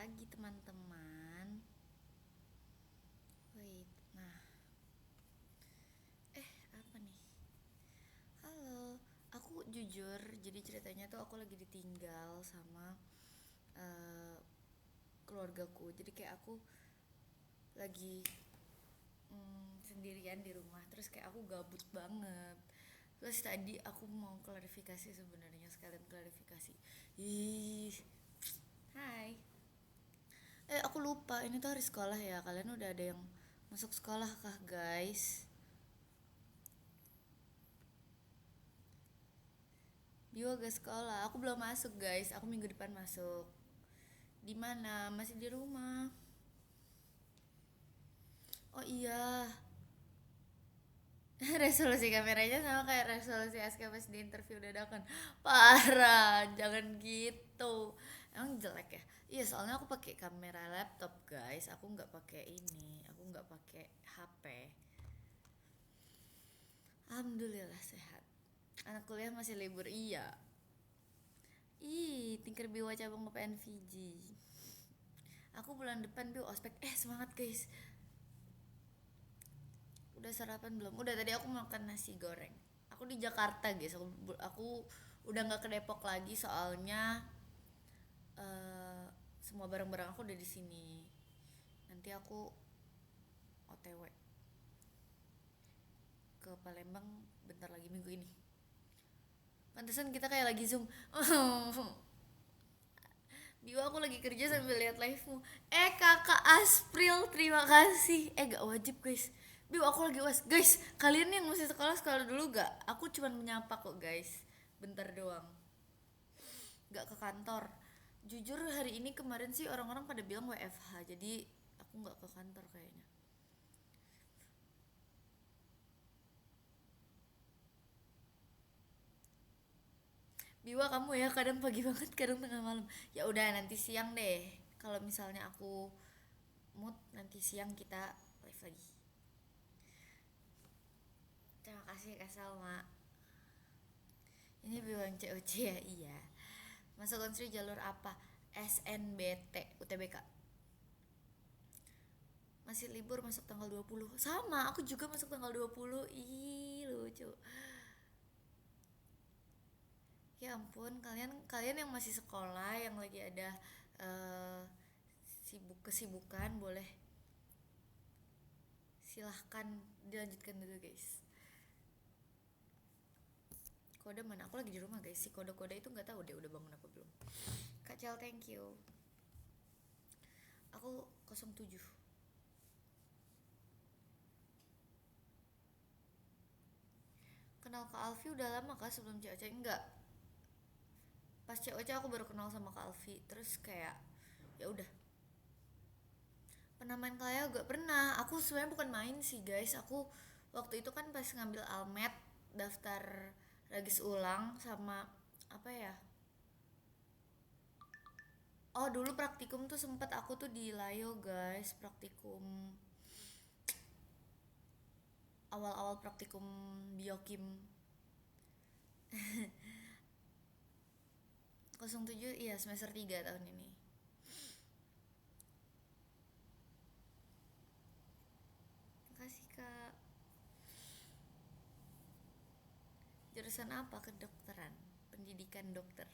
pagi teman-teman. Wait, nah, apa nih? Halo, aku jujur, jadi ceritanya tuh aku lagi ditinggal sama eh, keluargaku. Jadi kayak aku lagi sendirian di rumah, terus kayak aku gabut banget. Terus tadi aku mau klarifikasi sebenarnya, sekalian klarifikasi. Ih, hai. Aku lupa, ini tuh hari sekolah ya. Kalian udah ada yang masuk sekolah kah, guys? Bio gak sekolah, aku belum masuk guys, aku minggu depan masuk. Di mana? Masih di rumah. Oh iya, resolusi kameranya sama kayak resolusi Aska pas di interview dadakan. Parah, jangan gitu. Emang jelek ya? Iya, soalnya aku pakai kamera laptop guys, aku nggak pakai ini, aku nggak pakai HP. Alhamdulillah sehat. Anak kuliah masih libur iya. Ih, Tinker Biwa cabang PNVG. Aku bulan depan Biu ospek. Semangat guys. Udah sarapan belum? Udah, tadi aku makan nasi goreng. Aku di Jakarta guys. Aku udah nggak ke Depok lagi soalnya eh, semua barang-barang aku udah di sini. Nanti aku OTW ke Palembang bentar lagi minggu ini. Pantesan kita kayak lagi zoom. Biwa aku lagi kerja sambil lihat livemu. Kakak Aspril, terima kasih. Gak wajib guys. Biwa aku lagi was. Guys, kalian yang masih sekolah sekolah dulu gak? Aku cuman menyapa kok guys. Bentar doang. Gak ke kantor. Jujur hari ini kemarin sih orang-orang pada bilang WFH. Jadi aku gak ke kantor kayaknya. Biwa kamu ya kadang pagi banget, kadang tengah malam. Ya udah nanti siang deh. Kalau misalnya aku mood nanti siang kita live lagi. Terima kasih Kak Salma. Ini bilang COC ya, iya. Masuk konsri jalur apa? SNBT UTBK. Masih libur masuk tanggal 20. Sama, aku juga masuk tanggal 20. Ih, lucu. Ya ampun, kalian kalian yang masih sekolah, yang lagi ada eh, sibuk kesibukan, boleh silahkan dilanjutkan dulu guys. Kode mana? Aku lagi di rumah guys. Si kode-kode itu nggak tahu deh udah bangun apa belum. Kak Cel, thank you. Aku 07. Kenal Kak Alfi udah lama kah sebelum COC? Enggak. Pas COC aku baru kenal sama Kak Alfi. Terus kayak ya udah. Pernah main Kaleo gak? Pernah. Aku sebenarnya bukan main sih guys. Aku waktu itu kan pas ngambil almet, daftar ragis ulang sama apa ya? Oh dulu praktikum tuh sempet aku tuh di Layo guys, praktikum awal-awal praktikum biokim. 07 iya semester 3 tahun ini. Makasih kak. Jurusan apa? Kedokteran, pendidikan dokter.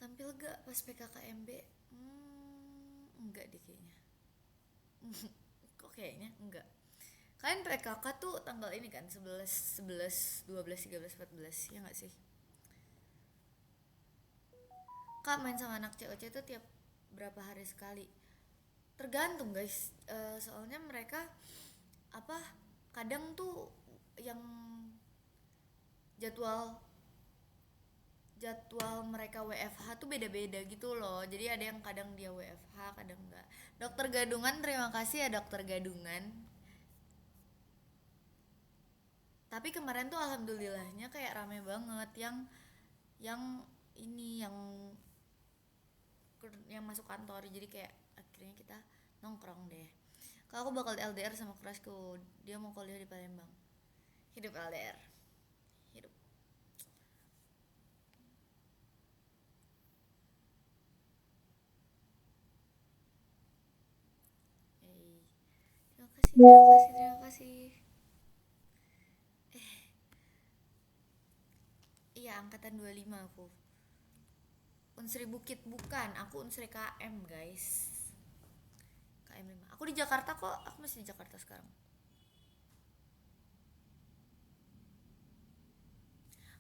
Tampil gak pas PKKMB? Enggak deh kayaknya. Kok kayaknya enggak. Kalian PKK tuh tanggal ini kan 11, 11, 12, 13, 14 ya nggak sih? Kak main sama anak COC tuh tiap berapa hari sekali? Tergantung guys. Soalnya mereka apa kadang tuh yang jadwal jadwal mereka WFH tuh beda-beda gitu loh. Jadi ada yang kadang dia WFH, kadang enggak. Dokter Gadungan, terima kasih ya Dokter Gadungan. Tapi kemarin tuh alhamdulillahnya kayak rame banget yang ini yang yang masuk kantor, jadi kayak akhirnya kita nongkrong deh. Kalau aku bakal LDR sama crushku, dia mau kuliah di Palembang. Hidup LDR, hidup. Hey, terima kasih, terima kasih, terima kasih. Iya, angkatan 25 aku. Unsri Bukit bukan, aku Unsri KM guys. KM 5. Aku di Jakarta kok, aku masih di Jakarta sekarang.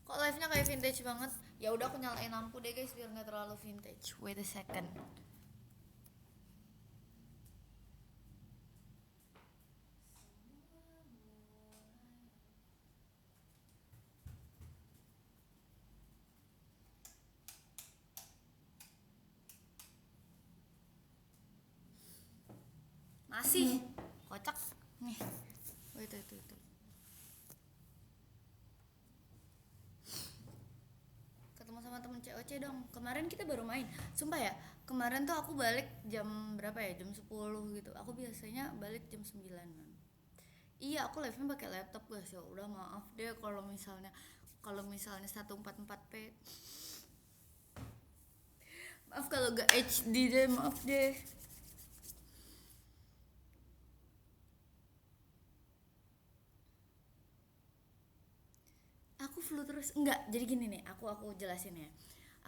Kok live-nya kayak vintage banget? Ya udah aku nyalain lampu deh guys biar nggak terlalu vintage. Wait a second. Masih kocak nih. Wait, itu. Ketemu sama temen COC dong. Kemarin kita baru main. Sumpah ya, kemarin tuh aku balik jam berapa ya? Jam 10 gitu. Aku biasanya balik jam 9. Iya, aku live-nya pakai laptop guys. Ya udah maaf deh kalau misalnya 144p. Maaf kalau gak HD deh, maaf deh. Aku flu terus. Enggak, jadi gini nih, aku jelasin ya.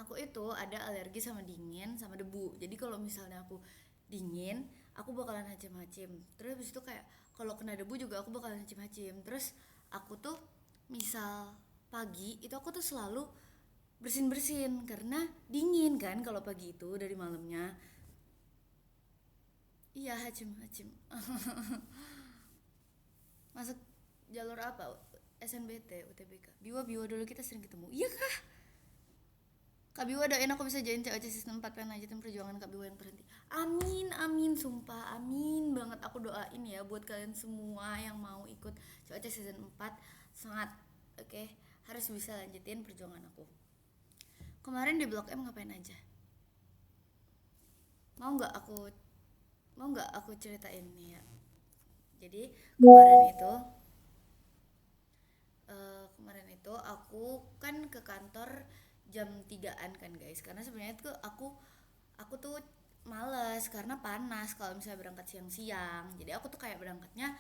Aku itu ada alergi sama dingin sama debu. Jadi kalau misalnya aku dingin, aku bakalan hacim-hacim. Terus habis itu kayak kalau kena debu juga aku bakalan hacim-hacim. Terus aku tuh misal pagi itu aku tuh selalu bersin-bersin karena dingin kan kalau pagi itu dari malamnya. Iya, hacim-hacim. Masuk jalur apa? SNBT, UTBK. Biwa dulu kita sering ketemu. Iya kah? Kak Biwa doain aku bisa join COC season 4 pengen lanjutin perjuangan Kak Biwa yang berhenti. Amin, amin, sumpah amin banget. Aku doain ya buat kalian semua yang mau ikut COC season 4. Semangat, oke? Harus bisa lanjutin perjuangan aku. Kemarin di Blok M ngapain aja? Mau nggak aku ceritain nih ya. Jadi kemarin itu aku kan ke kantor jam 3-an kan guys, karena sebenarnya tuh aku tuh males karena panas kalau misalnya berangkat siang-siang. Jadi aku tuh kayak berangkatnya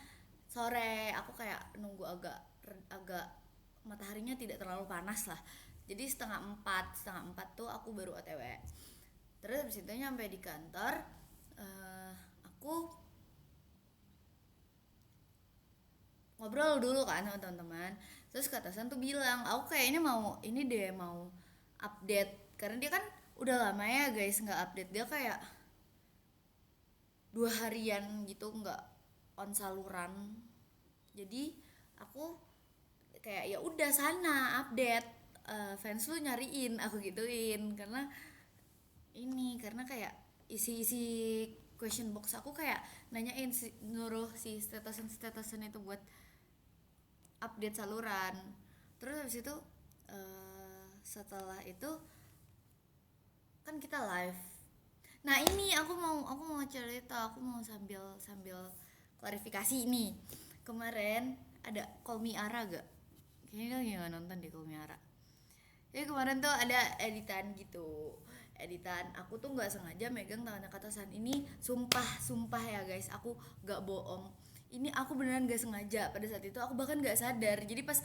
sore, aku kayak nunggu agak mataharinya tidak terlalu panas lah. Jadi setengah empat tuh aku baru OTW. Terus habis itu nyampe di kantor, aku ngobrol dulu kan sama teman-teman. Terus kata San tuh bilang aku kayaknya mau update karena dia kan udah lama ya guys nggak update. Dia kayak 2 harian gitu nggak on saluran. Jadi aku kayak ya udah sana update. Fans lu nyariin aku gituin karena kayak isi question box aku kayak nanyain nyuruh si statusan itu buat update saluran. Terus habis itu setelah itu kan kita live. Nah ini aku mau cerita, aku mau sambil sambil klarifikasi ini. Kemarin ada Call Me Ara gak? Kayaknya lagi nggak nonton deh Call Me Ara. Jadi kemarin tuh ada editan aku tuh nggak sengaja megang tangannya Katasan. Ini sumpah ya guys, aku nggak bohong, ini aku beneran gak sengaja. Pada saat itu aku bahkan gak sadar. Jadi pas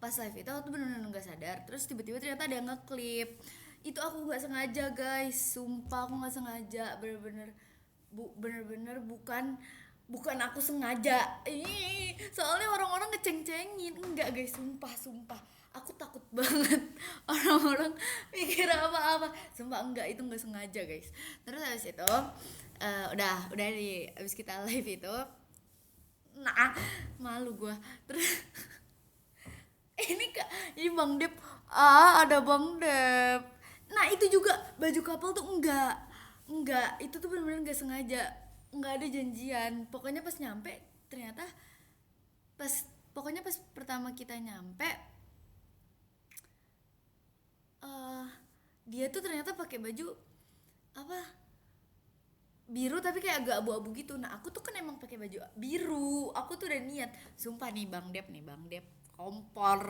live itu aku tuh beneran gak sadar. Terus tiba-tiba ternyata ada yang ngeklip. Itu aku gak sengaja guys, sumpah aku gak sengaja. Bener-bener bukan aku sengaja. Soalnya orang-orang ngeceng-cengin. Enggak guys, sumpah aku takut banget orang-orang mikir apa-apa. Sumpah enggak, itu enggak sengaja guys. Terus habis itu udah di habis kita live itu, nah malu gua. Terus ini Bang Dep, ada Bang Dep. Nah itu juga baju couple tuh enggak, itu tuh benar-benar enggak sengaja, enggak ada janjian. Ternyata pas pokoknya pas pertama kita nyampe, uh, dia tuh ternyata pakai baju apa biru tapi kayak agak abu-abu gitu. Nah aku tuh kan emang pakai baju biru, aku tuh udah niat, sumpah nih Bang Dep, kompor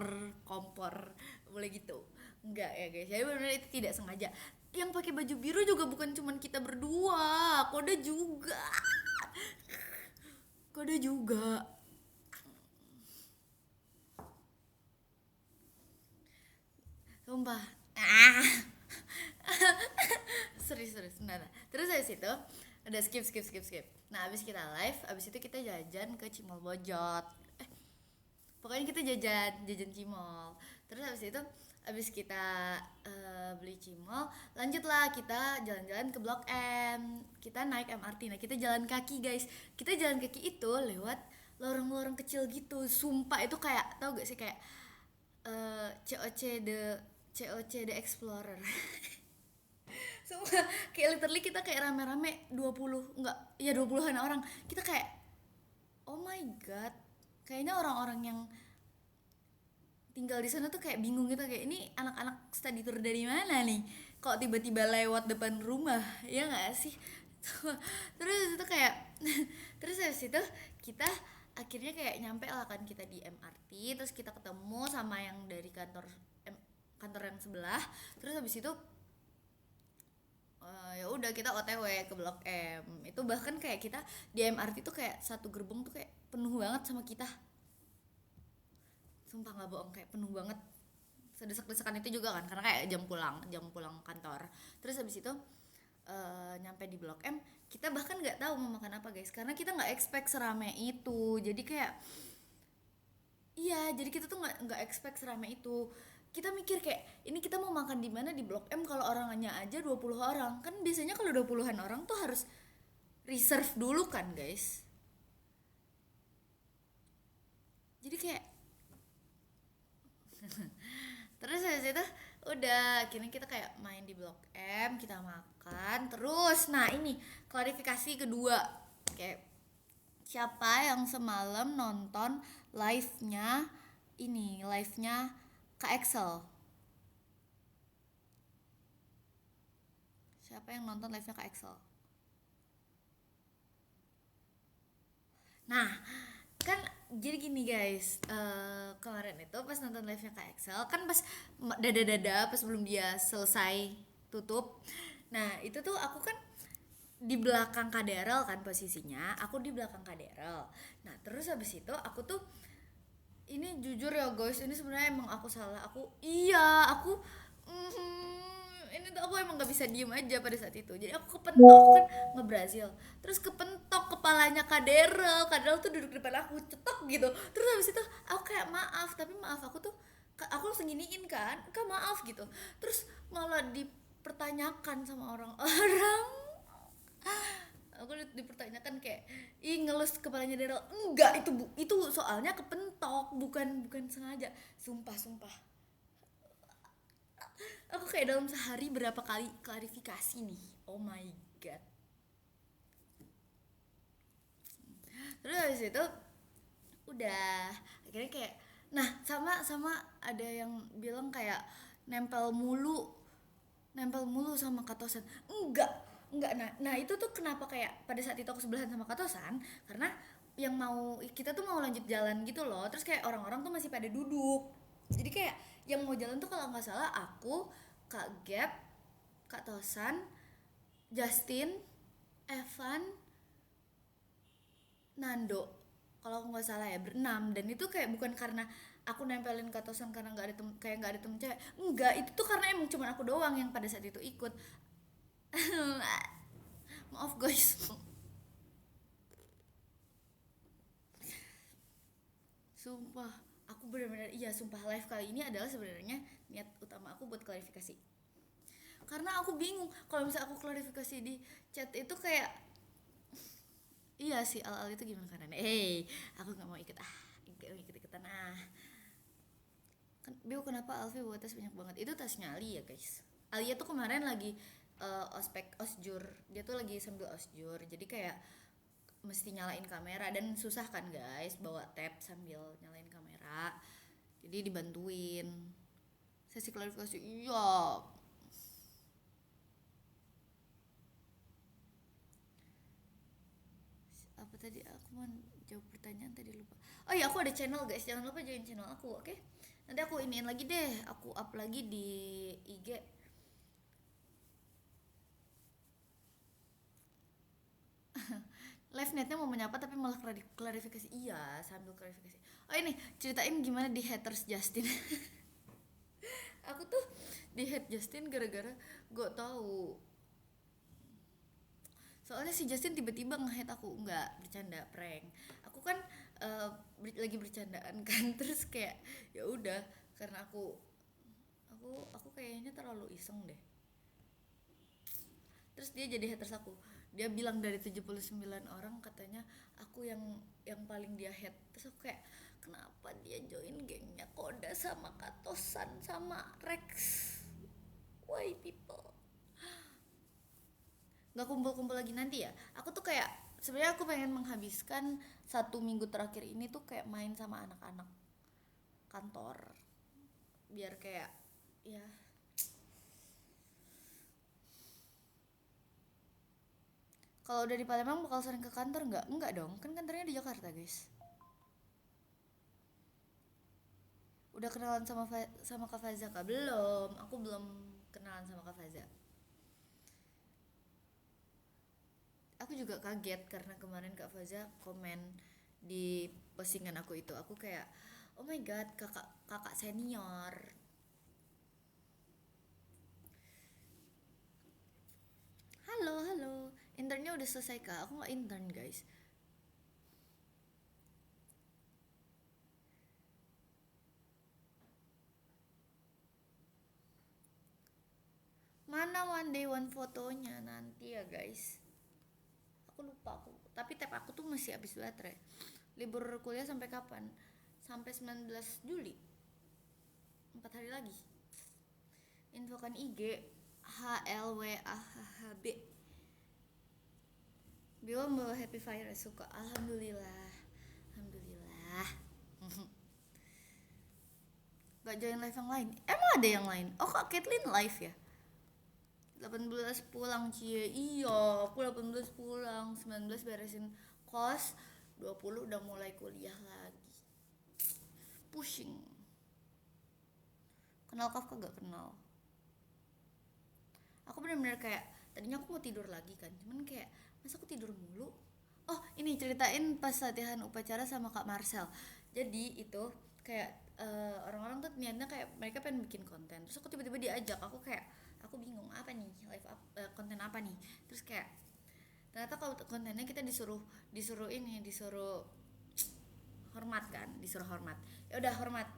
kompor boleh gitu. Enggak ya guys, jadi benar itu tidak sengaja. Yang pakai baju biru juga bukan cuman kita berdua, Koda juga, Koda juga. Sumpah. Ah. Serius nah, terus habis itu udah skip. Nah habis kita live, habis itu kita jajan ke Cimol Bojot. Pokoknya kita jajan cimol. Terus habis itu, habis kita beli cimol, lanjutlah kita jalan-jalan ke Blok M. Kita naik MRT. Nah kita jalan kaki guys, kita jalan kaki itu lewat lorong-lorong kecil gitu. Sumpah itu kayak, tau gak sih, kayak COC the Explorer. Sumpah kayak literally kita kayak rame-rame 20, enggak, ya 20-an orang. Kita kayak, oh my god, kayaknya orang-orang yang tinggal di sana tuh kayak bingung gitu, kayak ini anak-anak study tour dari mana nih, kok tiba-tiba lewat depan rumah, ya nggak sih. Terus itu kayak terus habis itu kita akhirnya kayak nyampe lah kan kita di MRT, terus kita ketemu sama yang dari kantor yang sebelah. Terus habis itu ya udah kita OTW ke Blok M. Itu bahkan kayak kita di MRT tuh kayak satu gerbong tuh kayak penuh banget sama kita. Sumpah nggak bohong, kayak penuh banget. Sedesak-desakan itu juga kan karena kayak jam pulang kantor. Terus habis itu nyampe di Blok M, kita bahkan nggak tahu mau makan apa guys, karena kita nggak expect serame itu. Jadi kayak, iya, jadi kita tuh nggak expect serame itu. Kita mikir kayak, ini kita mau makan di mana di Blok M kalau orangnya aja 20 orang. Kan biasanya kalau 20-an orang tuh harus reserve dulu kan guys. Jadi kayak terus habis itu udah akhirnya kita kayak main di Blok M, kita makan terus. Nah ini klarifikasi kedua, kayak siapa yang semalam nonton live-nya Kak Excel, siapa yang nonton live-nya Kak Excel? Nah kan jadi gini guys, kemarin itu pas nonton live nya Kak Excel kan, pas dada pas sebelum dia selesai tutup. Nah itu tuh aku kan di belakang Kaderel kan posisinya, aku di belakang Kaderel. Nah terus habis itu aku tuh, ini jujur ya guys, ini sebenarnya emang aku salah, aku ini tuh aku emang nggak bisa diem aja pada saat itu. Jadi aku kepentok, aku kan ngebrazil, terus kepentok kepalanya Kaderel tuh duduk depan aku, cetok gitu. Terus habis itu aku kayak maaf, tapi maaf aku tuh, aku langsung giniin kan, Kak maaf gitu. Terus malah dipertanyakan sama orang-orang. Aku dipertanyakan kayak, ih ngelus kepalanya Daryl. Enggak, itu soalnya kepentok, bukan sengaja. Sumpah aku kayak dalam sehari berapa kali klarifikasi nih, oh my god. Terus habis itu udah akhirnya kayak, nah sama ada yang bilang kayak nempel mulu sama Katosan. Enggak, nah itu tuh kenapa kayak pada saat itu aku sebelahan sama Katosan, karena yang mau kita tuh mau lanjut jalan gitu loh. Terus kayak orang-orang tuh masih pada duduk, jadi kayak yang mau jalan tuh kalau nggak salah aku, Kak Gap, Kak Tosan, Justin, Evan, Nando, kalau aku nggak salah ya, berenam. Dan itu kayak bukan karena aku nempelin Kak Tosan karena kayak nggak ada temen cewek. Enggak, itu tuh karena emang cuma aku doang yang pada saat itu ikut. Maaf guys. Sumpah, aku benar-benar, iya sumpah, live kali ini adalah sebenarnya niat utama aku buat klarifikasi. Karena aku bingung kalau misalnya aku klarifikasi di chat itu kayak, iya sih al itu gimana karena, aku nggak mau ikut, gak mau ikut ikutan kan. Biu kenapa Alfi bawa tas banyak banget? Itu tasnya Ali ya guys. Alia tuh kemarin lagi ospek osjur, dia tuh lagi sambil osjur, jadi kayak mesti nyalain kamera dan susah kan guys bawa tab sambil nyalain kamera, jadi dibantuin. Sesi klarifikasi, iya. tadi aku mau jawab pertanyaan tadi lupa. Oh iya, aku ada channel guys, jangan lupa join channel aku, oke? Nanti aku iniin lagi deh, aku up lagi di IG. Live netnya mau menyapa tapi malah klarifikasi. Iya, sambil klarifikasi. Oh ini, ceritain gimana di haters Justin. Aku tuh di hate Justin gara-gara gue tahu. Soalnya si Justin tiba-tiba nge-hate aku, nggak bercanda, prank. Aku kan lagi bercandaan kan, terus kayak ya udah, karena aku kayaknya terlalu iseng deh. Terus dia jadi haters aku. Dia bilang dari 79 orang katanya aku yang paling dia hate. Terus aku kayak, kenapa dia join gengnya Koda sama Katosan sama Rex? Why people nggak kumpul-kumpul lagi nanti ya? Aku tuh kayak sebenarnya aku pengen menghabiskan 1 minggu terakhir ini tuh kayak main sama anak-anak kantor, biar kayak ya. Kalau udah di Palembang bakal sering ke kantor nggak? Enggak dong, kan kantornya di Jakarta guys. Udah kenalan sama Kak Faza kah? Belum, aku belum kenalan sama Kak Faza. Aku juga kaget karena kemarin Kak Faza komen di postingan aku itu. Aku kayak, oh my god, kakak senior. Halo, halo. Internnya udah selesai kak? Aku nggak intern guys. Mana one day one fotonya nanti ya guys. Aku lupa aku. Tapi tab aku tuh masih habis baterai. Libur kuliah sampai kapan? Sampai 19 Juli. 4 hari lagi. Infokan IG HLWAHHB. Bio membawa happy fire suka. Alhamdulillah. Alhamdulillah. Gak join live yang lain. Emang ada yang lain? Oh kak Caitlyn live ya? 18 pulang cie. Iya, aku 18 pulang, 19 beresin kos, 20 udah mulai kuliah lagi. Pushing. Kenal Kafka gak kenal? Aku bener-bener kayak tadinya aku mau tidur lagi kan, cuman kayak masa aku tidur mulu. Oh ini ceritain pas latihan upacara sama Kak Marcel. Jadi itu kayak orang-orang tuh niatnya kayak mereka pengen bikin konten, terus aku tiba-tiba diajak. Aku kayak aku bingung apa nih live konten apa nih. Terus kayak ternyata kalau kontennya kita disuruh hormat kan, disuruh hormat. Ya udah hormat.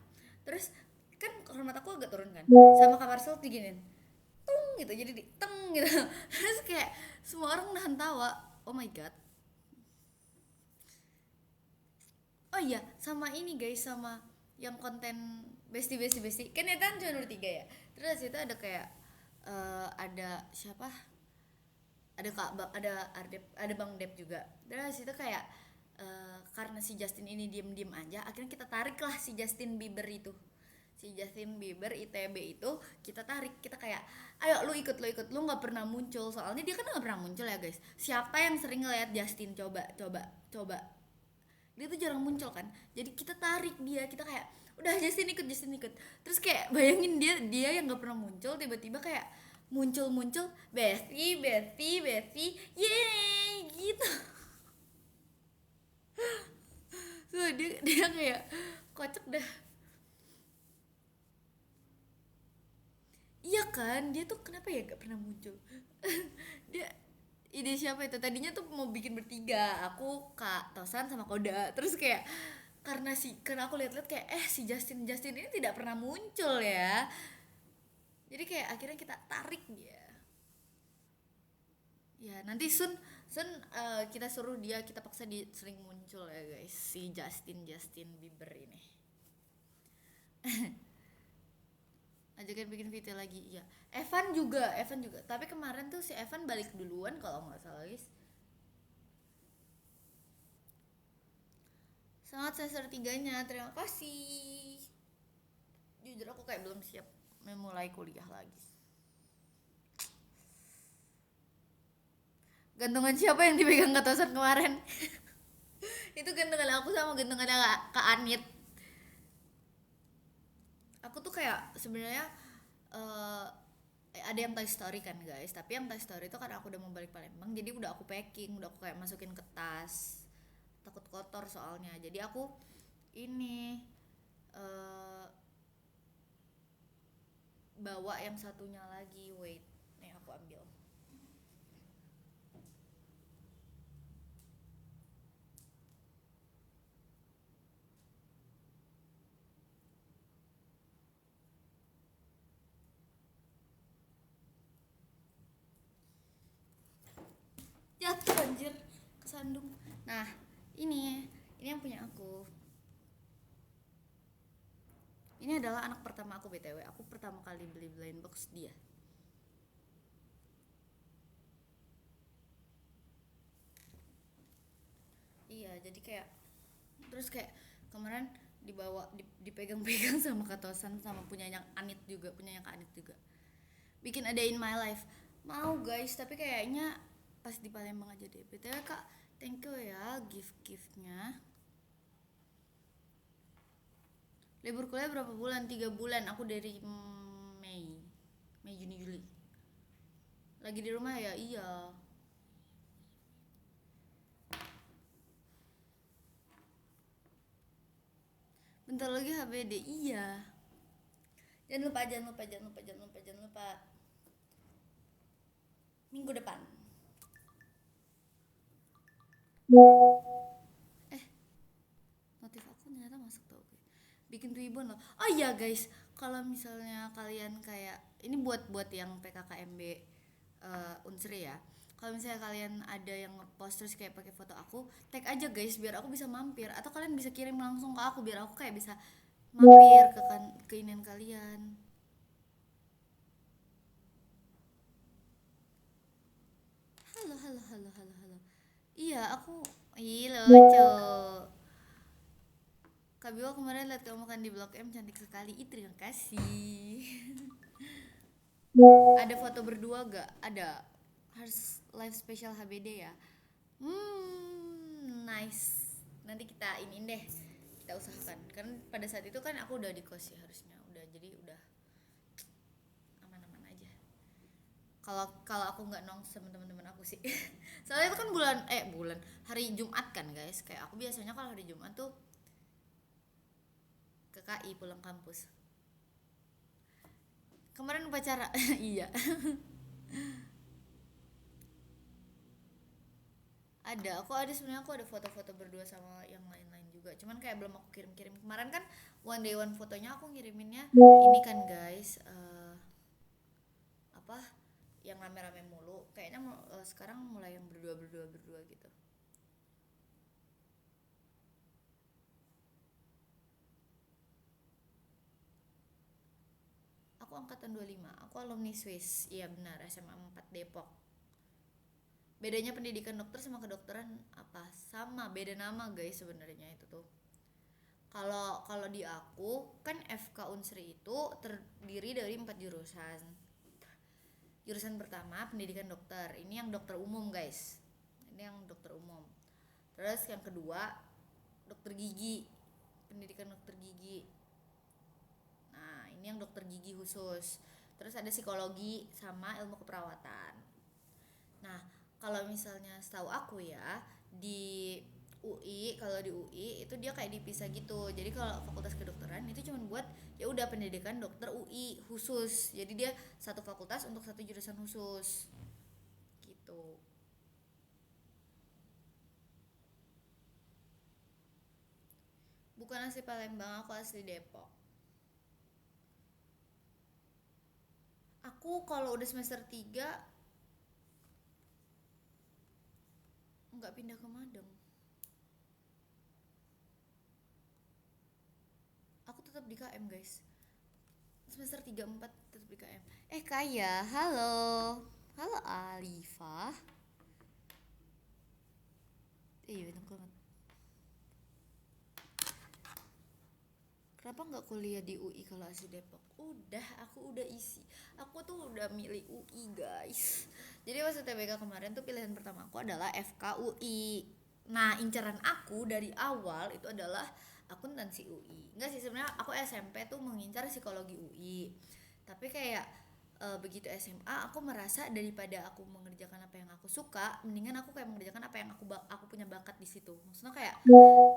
Terus kan hormat aku agak turun kan, sama Kak Marcel diginin tung gitu, jadi di teng gitu. Terus kayak semua orang nahan tawa. Oh my god. Oh iya, sama ini guys, sama yang konten besti kan itu kan cuma nomor 3 ya. Terus itu ada kayak ada siapa, ada ada Bang Dep juga. Terus itu kayak karena si Justin ini diem aja, akhirnya kita tarik lah si Justin Bieber ITB itu, kita tarik. Kita kayak ayo lu ikut lu nggak pernah muncul, soalnya dia kan nggak pernah muncul ya guys. Siapa yang sering ngeliat Justin, coba dia tuh jarang muncul kan, jadi kita tarik dia. Kita kayak udah Justin ikut. Terus kayak bayangin dia yang nggak pernah muncul tiba-tiba kayak muncul Besti yeay gitu. Tuh dia kayak kocak dah. Iya kan, dia tuh kenapa ya gak pernah muncul. Dia ide siapa itu, tadinya tuh mau bikin bertiga, aku Kak Tosan sama Koda. Terus kayak karena aku lihat-lihat kayak si Justin ini tidak pernah muncul ya, jadi kayak akhirnya kita tarik dia. Ya nanti Sun kita suruh dia, kita paksa dia sering muncul ya guys, si Justin Bieber ini. Ajakin bikin video lagi. Iya, Evan juga. Tapi kemarin tuh si Evan balik duluan kalau nggak salah guys. Sangat semester 3-nya, terima kasih. Jujur aku kayak belum siap memulai kuliah lagi. Gantungan siapa yang dipegang Katosan kemarin? Itu gantengan aku sama gantengan Kak Anit. Aku tuh kayak sebenarnya eh ada yang Toy Story kan guys, tapi yang Toy Story itu karena aku udah mau balik Palembang, jadi udah aku packing, udah aku kayak masukin ke tas, takut kotor soalnya. Jadi aku ini eh bawa yang satunya lagi. Wait, nih aku ambil. Jatuh anjir, kesandung. Nah, ini yang punya aku. Ini adalah anak pertama aku BTW. Aku pertama kali beli blind box dia. Iya, jadi kayak terus kayak kemarin dibawa dipegang-pegang sama Katosan, sama punyanya Anit juga, punyanya Kak Anit juga. Bikin ada in my life. Mau guys, tapi kayaknya pas di Palembang aja deh. BTW Kak, thank you ya gift-giftnya. Libur kuliah berapa bulan? 3 bulan. Aku dari Mei. Mei, Juni, Juli. Lagi di rumah ya? Iya. Bentar lagi HBD. Iya. Jangan lupa, jangan lupa, jangan lupa, jangan lupa, jangan lupa. Minggu depan. Eh, notif aku ternyata masuk tuh. Oke. Bikin Twibbon loh. Oh iya guys, kalau misalnya kalian kayak ini buat yang PKKMB Unsri ya. Kalau misalnya kalian ada yang ngepost terus kayak pakai foto aku, tag aja guys biar aku bisa mampir, atau kalian bisa kirim langsung ke aku biar aku kayak bisa mampir ke keinginan kalian. Halo, halo, halo, halo, halo. Iya, aku lucu. Kak Biwa kemarin lihat kamu kan di Blok M, cantik sekali. Ih, terima kasih. Ada foto berdua gak? Ada. Harus live special HBD ya. Nice. Nanti kita ini deh. Kita usahakan. Kan pada saat itu kan aku udah di kos ya harusnya. Udah, jadi udah aman-aman aja. Kalau kalau aku nggak nong sama teman-teman aku sih. Soalnya itu kan bulan hari Jumat kan guys. Kayak aku biasanya kalau hari Jumat tuh ke KI pulang kampus. Kemarin upacara. Iya. Sebenarnya aku ada foto-foto berdua sama yang lain-lain juga, cuman kayak belum aku kirim-kirim. Kemarin kan one day one fotonya aku ngiriminnya ini kan guys, apa yang rame-rame mulu kayaknya. Sekarang mulai yang berdua berdua berdua gitu. Aku angkatan 25, aku alumni Swiss. Iya benar, SMA 4 Depok. Bedanya pendidikan dokter sama kedokteran apa? Sama, beda nama guys sebenarnya itu tuh. Kalau kalau di aku kan FK Unsri itu terdiri dari 4 jurusan. Jurusan pertama pendidikan dokter, ini yang dokter umum guys. Ini yang dokter umum. Terus yang kedua dokter gigi, pendidikan dokter gigi. Nah ini yang dokter gigi khusus. Terus ada psikologi sama ilmu keperawatan. Nah, kalau misalnya setahu aku ya, di UI, kalau di UI itu dia kayak dipisah gitu. Jadi kalau fakultas kedokteran itu cuma buat ya udah pendidikan dokter UI khusus. Jadi dia satu fakultas untuk satu jurusan khusus. Gitu. Bukan asli Palembang, aku asli Depok. Aku kalau udah semester 3 nggak pindah ke Madang. Aku tetap di KM, guys. Semester 3 4 tetap di KM. Kaya, halo. Halo Alifah. Iya, itu banget. Kenapa nggak kuliah di UI kalau asli Depok? Aku udah isi. Aku tuh udah milih UI guys. Jadi pas UTBK kemarin tuh pilihan pertama aku adalah FK UI. Nah, incaran aku dari awal itu adalah akuntansi UI. Enggak sih, sebenarnya aku SMP tuh mengincar psikologi UI. Tapi kayak begitu SMA aku merasa daripada aku mengerjakan apa yang aku suka, mendingan aku kayak mengerjakan apa yang aku punya bakat di situ. Maksudnya kayak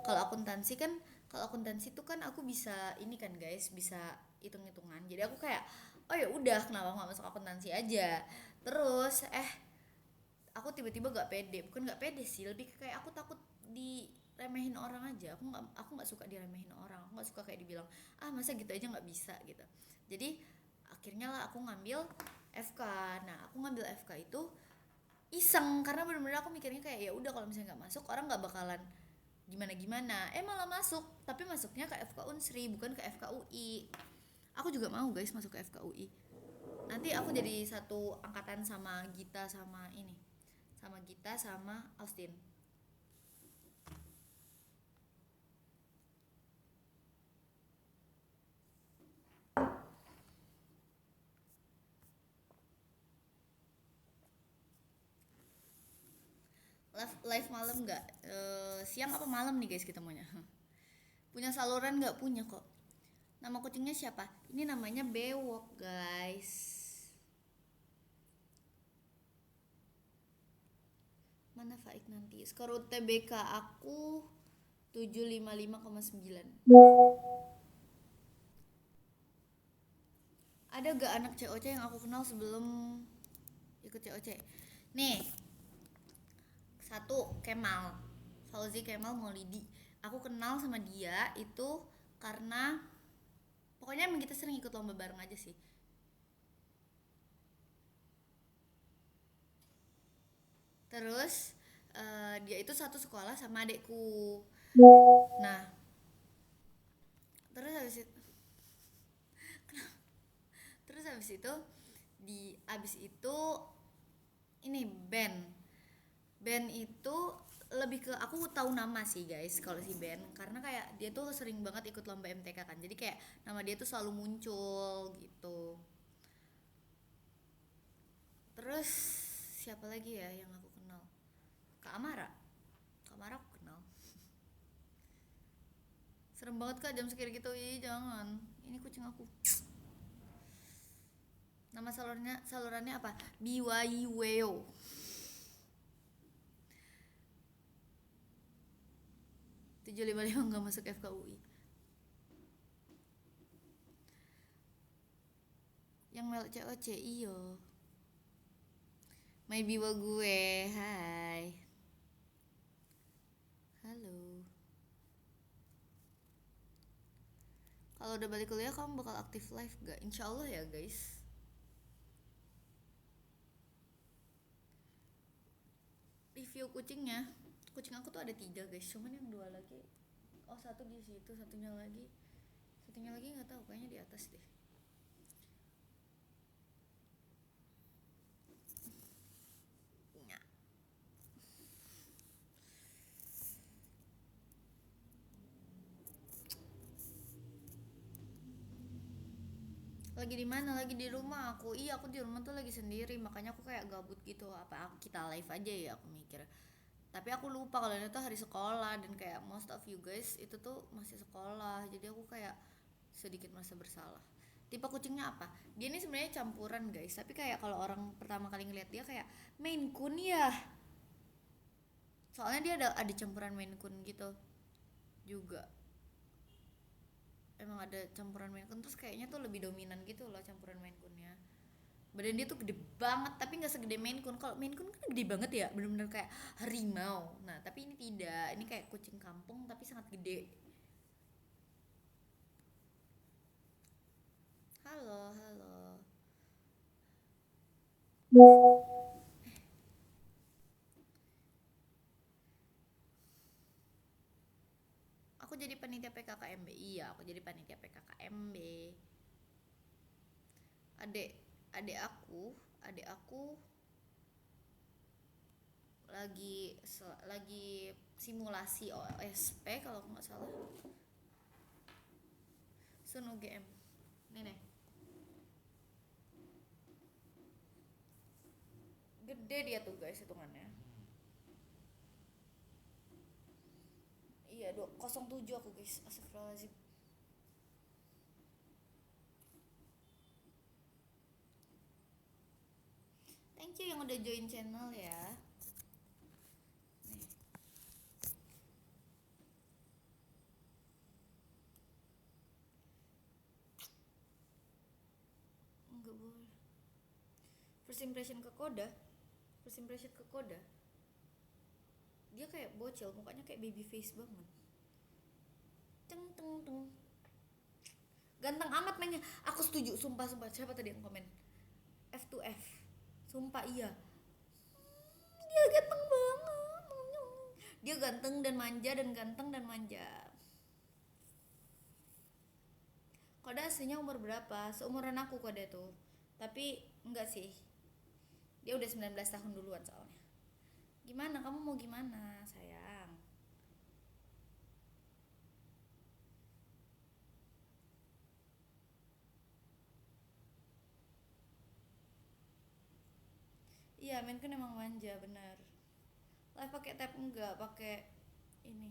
kalau akuntansi kan, kalau akuntansi tuh kan aku bisa ini kan guys, bisa hitung-hitungan. Jadi aku kayak oh ya udah, kenapa nggak masuk akuntansi aja. Terus aku tiba-tiba gak pede, bukan gak pede sih, lebih kayak aku takut diremehin orang aja. Aku nggak suka diremehin orang, aku nggak suka kayak dibilang ah masa gitu aja nggak bisa gitu. Jadi akhirnya lah aku ngambil FK. Nah aku ngambil FK itu iseng karena bener-bener aku mikirnya kayak ya udah kalau misalnya nggak masuk orang nggak bakalan gimana gimana. Malah masuk, tapi masuknya ke FK Unsri bukan ke FK UI. Aku juga mau guys masuk ke FK UI. Nanti aku jadi satu angkatan sama Gita sama ini, sama Gita sama Austin. Live malam nggak? Siang apa malam nih guys kita maunya? Punya saluran nggak? Punya kok. Nama kucingnya siapa? Ini namanya Bewok guys. Mana Faik nanti? Skor UTBK aku 755,9. Ada gak anak COC yang aku kenal sebelum ikut COC? Nih, satu Kemal, Fauzi Kemal Maulidi. Aku kenal sama dia itu karena pokoknya emang kita sering ikut lomba bareng aja sih. Terus dia itu satu sekolah sama adekku. Nah, terus habis itu terus habis itu di abis itu ini band itu lebih ke aku tahu nama sih guys kalau si band karena kayak dia tuh sering banget ikut lomba MTK kan, jadi kayak nama dia tuh selalu muncul gitu. Terus siapa lagi ya yang aku kenal? Kak Amara. Kak Amara aku kenal. Serem banget kak jam segini gitu. Ih jangan, ini kucing aku. Nama salurannya apa? BYUWO. 755 nggak masuk FKUI. Yang melok COC iyo. My biwa gue. Hai. Halo. Kalau udah balik kuliah kamu bakal aktif live gak? Insya Allah ya guys. Review kucingnya, kucing aku tuh ada 3 guys, cuman yang 2 lagi, oh satu di situ, satunya lagi nggak tahu, kayaknya di atas deh. Nggak. Lagi di mana? Lagi di rumah aku. Iya aku di rumah tuh lagi sendiri, makanya aku kayak gabut gitu. Apa kita live aja ya, aku mikir. Tapi aku lupa kalau ini tuh hari sekolah dan kayak most of you guys itu tuh masih sekolah, jadi aku kayak sedikit merasa bersalah. Tipe kucingnya apa? Dia ini sebenarnya campuran guys, tapi kayak kalau orang pertama kali ngeliat dia kayak Maine Coon ya. Soalnya dia ada campuran Maine Coon gitu juga. Emang ada campuran Maine Coon, terus kayaknya tuh lebih dominan gitu loh campuran Maine Coonnya. Badan dia tuh gede banget tapi nggak segede Maine Coon. Kalau Maine Coon kan gede banget ya, bener-bener kayak harimau. Nah tapi ini tidak, ini kayak kucing kampung tapi sangat gede. Halo halo. Aku jadi panitia PKKMB. Iya aku jadi panitia PKKMB. Adek adek aku lagi simulasi OSP kalau aku nggak salah. Sun UGM. Nih nih. Gede dia tuh guys hitungannya. Iya 207 aku guys, astagfirullahaladzim. Thank you yang udah join channel ya. Nih. Enggak boleh. First impression ke Koda. First impression ke Koda. Dia kayak bocil, mukanya kayak baby face banget. Ceng teng teng. Ganteng amat mainnya. Aku setuju, sumpah. Siapa tadi yang komen? F2F. Sumpah iya. Dia ganteng banget. Dia ganteng dan manja dan ganteng dan manja. Koda aslinya umur berapa? Seumuran aku Koda tuh. Tapi enggak sih. Dia udah 19 tahun duluan soalnya. Gimana? Kamu mau gimana, sayang? Iya, men kan emang manja, benar. Live pakai tab enggak, pakai ini.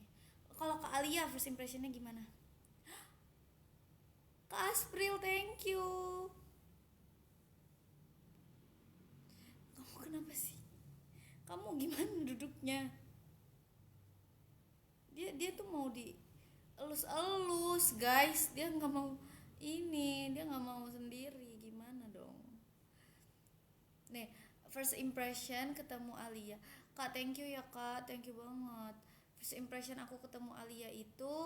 Kalau Kak Alia first impressionnya gimana? Kak Aspril, thank you. Kamu kenapa sih? Kamu gimana duduknya? Dia tuh mau di elus-elus, guys. Dia nggak mau ini, dia nggak mau sendiri. Gimana dong? Nih, first impression ketemu Alia. Kak, thank you ya Kak, thank you banget. First impression aku ketemu Alia itu,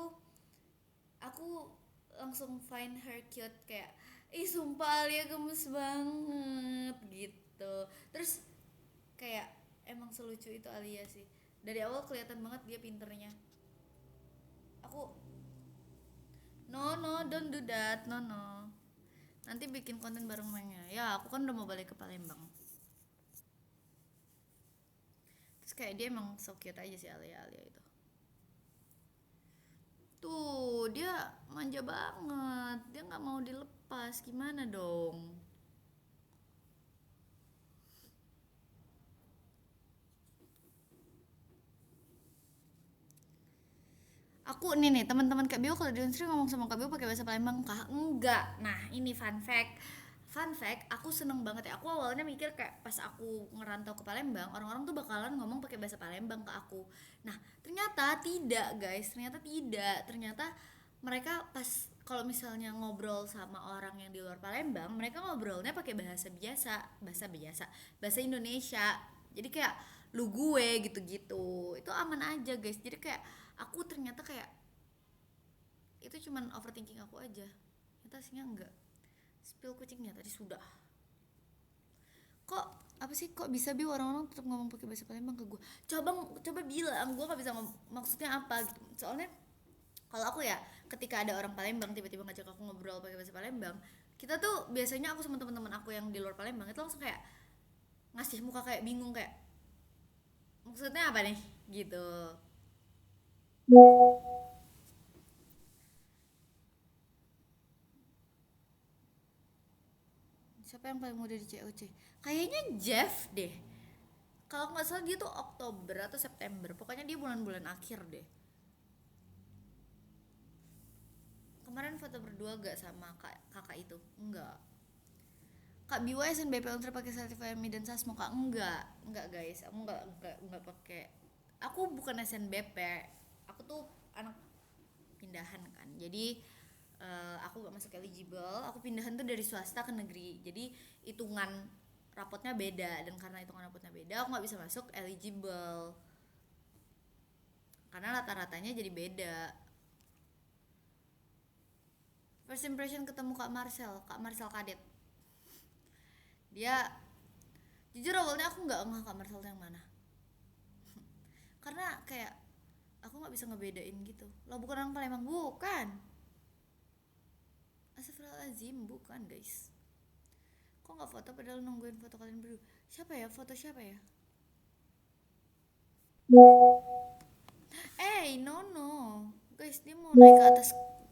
aku langsung find her cute, kayak ih sumpah Alia gemes banget gitu. Terus kayak emang selucu itu Alia sih. Dari awal kelihatan banget dia pinternya. Aku no don't do that, no. Nanti bikin konten bareng mainnya. Ya aku kan udah mau balik ke Palembang. Terus kayak dia emang so cute aja sih Alia itu. Tuh dia manja banget, dia nggak mau dilepas, gimana dong? Aku nih teman-teman Kak Bio kalau di Unsri ngomong sama Kak Bio pakai bahasa Palembang kah? Enggak. Nah ini fun fact, aku seneng banget ya. Aku awalnya mikir kayak pas aku ngerantau ke Palembang, orang-orang tuh bakalan ngomong pakai bahasa Palembang ke aku. Nah ternyata tidak guys, ternyata mereka pas kalau misalnya ngobrol sama orang yang di luar Palembang, mereka ngobrolnya pakai bahasa Indonesia. Jadi kayak lu gue gitu-gitu, itu aman aja guys. Jadi kayak aku ternyata kayak itu cuman overthinking aku aja, ternyata aslinya enggak. Spill kucingnya tadi sudah. Kok apa sih, kok bisa bi orang-orang tetap ngomong pakai bahasa Palembang ke gue? Coba bilang, gue nggak bisa ngomong maksudnya apa gitu. Soalnya kalau aku ya, ketika ada orang Palembang tiba-tiba ngajak aku ngobrol pakai bahasa Palembang, kita tuh biasanya aku sama teman-teman aku yang di luar Palembang itu langsung kayak ngasih muka kayak bingung, kayak maksudnya apa nih gitu. Siapa yang paling muda di COC? Kayaknya Jeff deh. Kalau nggak salah dia tuh Oktober atau September. Pokoknya dia bulan-bulan akhir deh. Kemarin foto berdua gak sama kakak itu? Enggak. Kak Biwa SNBP Ultra pakai sertifikat MI dan SAS muka? Enggak guys. Aku enggak pakai. Aku bukan SNBP. Aku tuh anak pindahan kan. Jadi aku gak masuk eligible. Aku pindahan tuh dari swasta ke negeri. Jadi hitungan rapotnya beda, dan karena hitungan rapotnya beda aku nggak bisa masuk eligible karena rata-ratanya jadi beda. First impression ketemu Kak Marcel Kadet, dia jujur awalnya aku nggak ngeh Kak Marcel yang mana karena kayak aku nggak bisa ngebedain gitu. Lo bukan orang Palembang, bukan. Astagfirullahaladzim, bukan guys. Kok nggak foto padahal nungguin foto kalian berdua? Siapa ya, foto siapa ya? No guys, dia mau naik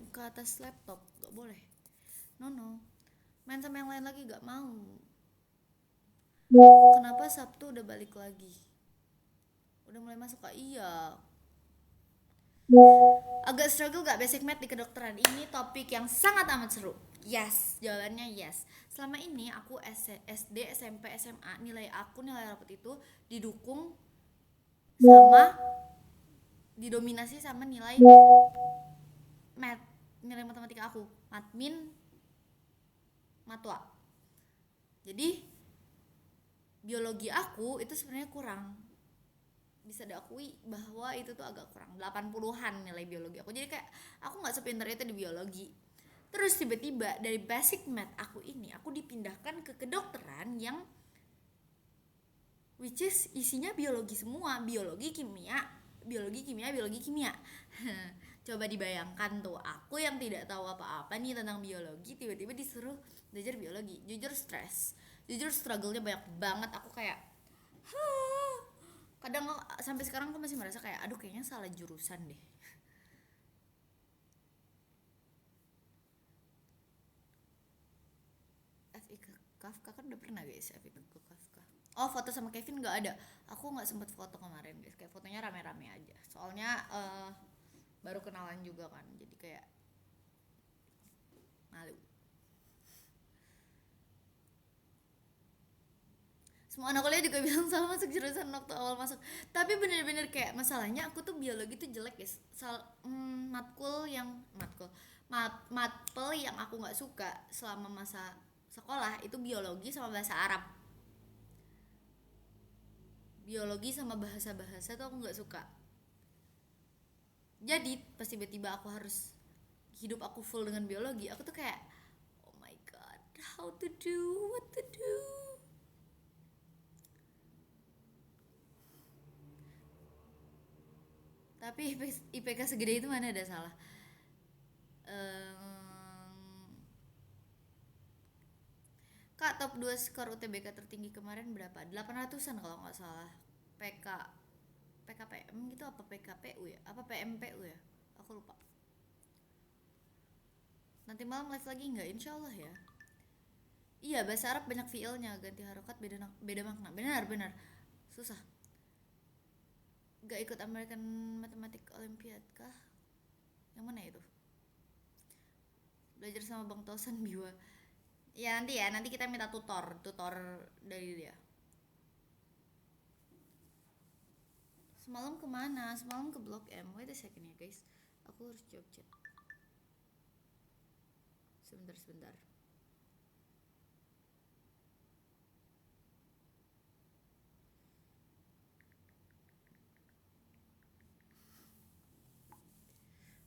ke atas laptop, gak boleh. No main sama yang lain lagi gak mau. Kenapa Sabtu udah balik lagi? Udah mulai masuk Kak? Iya. Agak struggle gak basic math di kedokteran? Ini topik yang sangat amat seru. Yes, jawabannya yes. Selama ini aku SD, SMP, SMA, nilai rapot itu didukung sama, didominasi sama nilai math, nilai matematika aku, matmin, matwa. Jadi biologi aku itu sebenarnya kurang, bisa diakui bahwa itu tuh agak kurang, 80-an nilai biologi aku. Jadi kayak aku nggak sepintar itu di biologi. Terus tiba-tiba dari basic math aku ini aku dipindahkan ke kedokteran yang which is isinya biologi semua, biologi kimia, biologi kimia, biologi kimia. Coba dibayangkan tuh, aku yang tidak tahu apa-apa nih tentang biologi tiba-tiba disuruh belajar biologi. Jujur stres, jujur struggle-nya banyak banget. Aku kayak kadang sampai sekarang aku masih merasa kayak aduh kayaknya salah jurusan deh. FIK Kafka kan udah pernah guys, FIK Kafka. Oh, foto sama Kevin nggak ada. Aku nggak sempet foto kemarin guys, kayak fotonya rame-rame aja. Soalnya baru kenalan juga kan, jadi kayak malu. Semua anak kuliah juga bilang salah masuk jurusan waktu awal masuk, tapi bener-bener kayak masalahnya aku tuh biologi tuh jelek guys. Matkul yang aku nggak suka selama masa sekolah itu biologi sama bahasa Arab. Biologi sama bahasa-bahasa tuh aku nggak suka. Jadi pas tiba-tiba aku harus hidup aku full dengan biologi, aku tuh kayak oh my god, how to do, what to do. Tapi IPK segede itu mana ada salah. Kak, top 2 skor UTBK tertinggi kemarin berapa? 800-an kalau nggak salah. PK PKPM gitu apa PKPU ya? Apa PMPU ya? Aku lupa. Nanti malam live lagi nggak? Insya Allah ya. Iya, bahasa Arab banyak fiilnya, ganti harokat beda beda makna. Benar, benar. Susah. Gak ikut American Mathematics Olympiad kah? Yang mana itu? Belajar sama Bang Tosan Biwa. Ya nanti kita minta tutor dari dia. Semalam kemana? Semalam ke Blok M. Wait a second ya guys, aku harus jawab chat. Sebentar.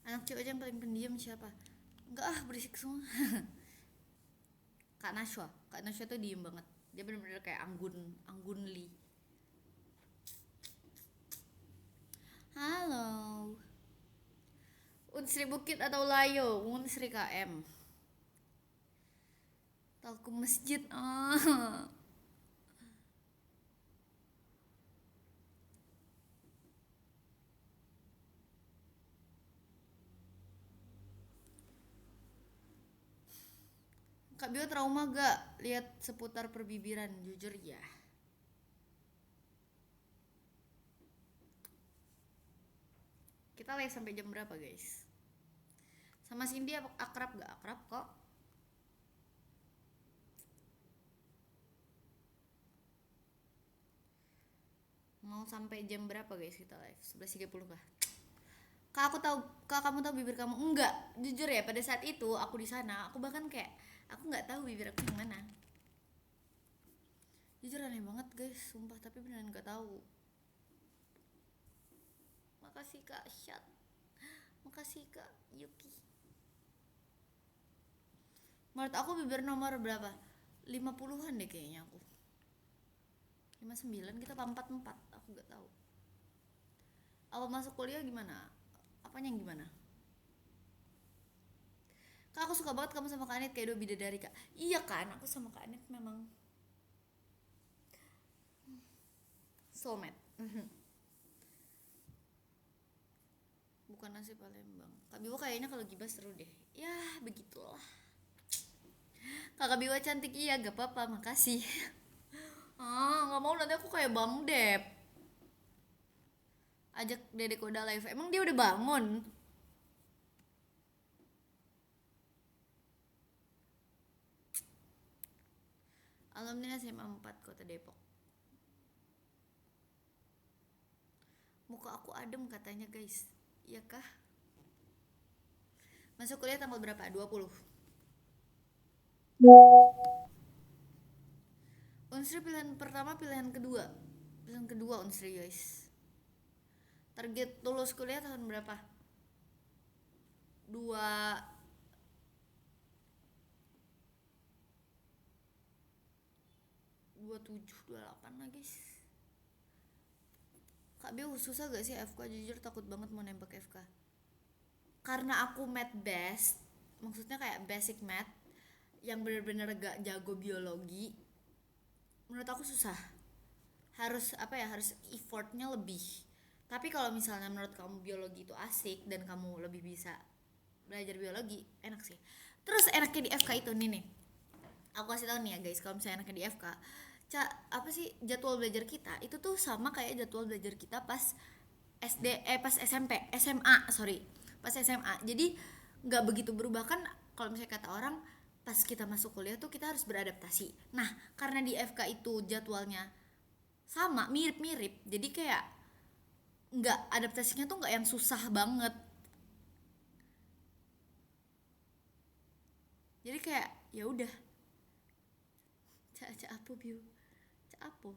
Anak cewek aja yang paling pendiam siapa? Enggak ah, berisik semua. Kak Nashwa tuh diem banget. Dia bener-bener kayak Anggun Lee. Halo. Unsri Bukit atau Layo? Unsri KM. Talku masjid. Kak Bio trauma gak lihat seputar perbibiran? Jujur ya. Kita live sampai jam berapa guys? Sama Cindy akrab gak? Akrab kok. Mau sampai jam berapa guys kita live? 11.30 kah? Kak, kamu tahu bibir kamu? Enggak, jujur ya, pada saat itu aku di sana, aku bahkan kayak aku nggak tahu bibir aku yang mana. Jujur aneh banget guys, sumpah, tapi beneran nggak tahu. Makasih Kak Syat, makasih Kak Yuki. Menurut aku bibir nomor berapa? 50-an deh kayaknya aku. 59 kita 44, aku nggak tahu. Awal masuk kuliah gimana? Apanya yang gimana? Kak, aku suka banget kamu sama Kak Anit kayak dua bidadari Kak. Iya kan, aku sama Kak Anit memang soulmate. Bukan nasi Palembang. Kak Biwa kayaknya kalau gibah seru deh. Ya begitulah. Kakak Biwa cantik, iya gak apa-apa, makasih. Nggak mau nanti aku kayak Bang Dep. Ajak Dedek udah live. Emang dia udah bangun? Alumni SMA 4 Kota Depok. Muka aku adem katanya guys. Iya kah? Masuk kuliah tanggal berapa? 20. Unsri pilihan pertama, pilihan kedua. Pilihan kedua Unsri guys. Target lulus kuliah tahun berapa? 27, 28 lah guys. Kak Bio susah gak sih FK? Jujur takut banget mau nembak FK. Karena aku math best, maksudnya kayak basic math, yang bener-bener gak jago biologi, menurut aku susah. Harus apa ya, harus effortnya lebih. Tapi kalau misalnya menurut kamu biologi itu asik dan kamu lebih bisa belajar biologi, enak sih. Terus enaknya di FK itu nih, aku kasih tahu nih ya guys, kalau misalnya enaknya di FK, apa sih, jadwal belajar kita itu tuh sama kayak jadwal belajar kita pas pas SMP, SMA, sorry, pas SMA. Jadi nggak begitu berubah kan. Kalau misalnya kata orang, pas kita masuk kuliah tuh kita harus beradaptasi. Nah, karena di FK itu jadwalnya sama, mirip-mirip, jadi kayak nggak, adaptasinya tuh nggak yang susah banget. Jadi kayak ya udah, cak apa biu, cak apa.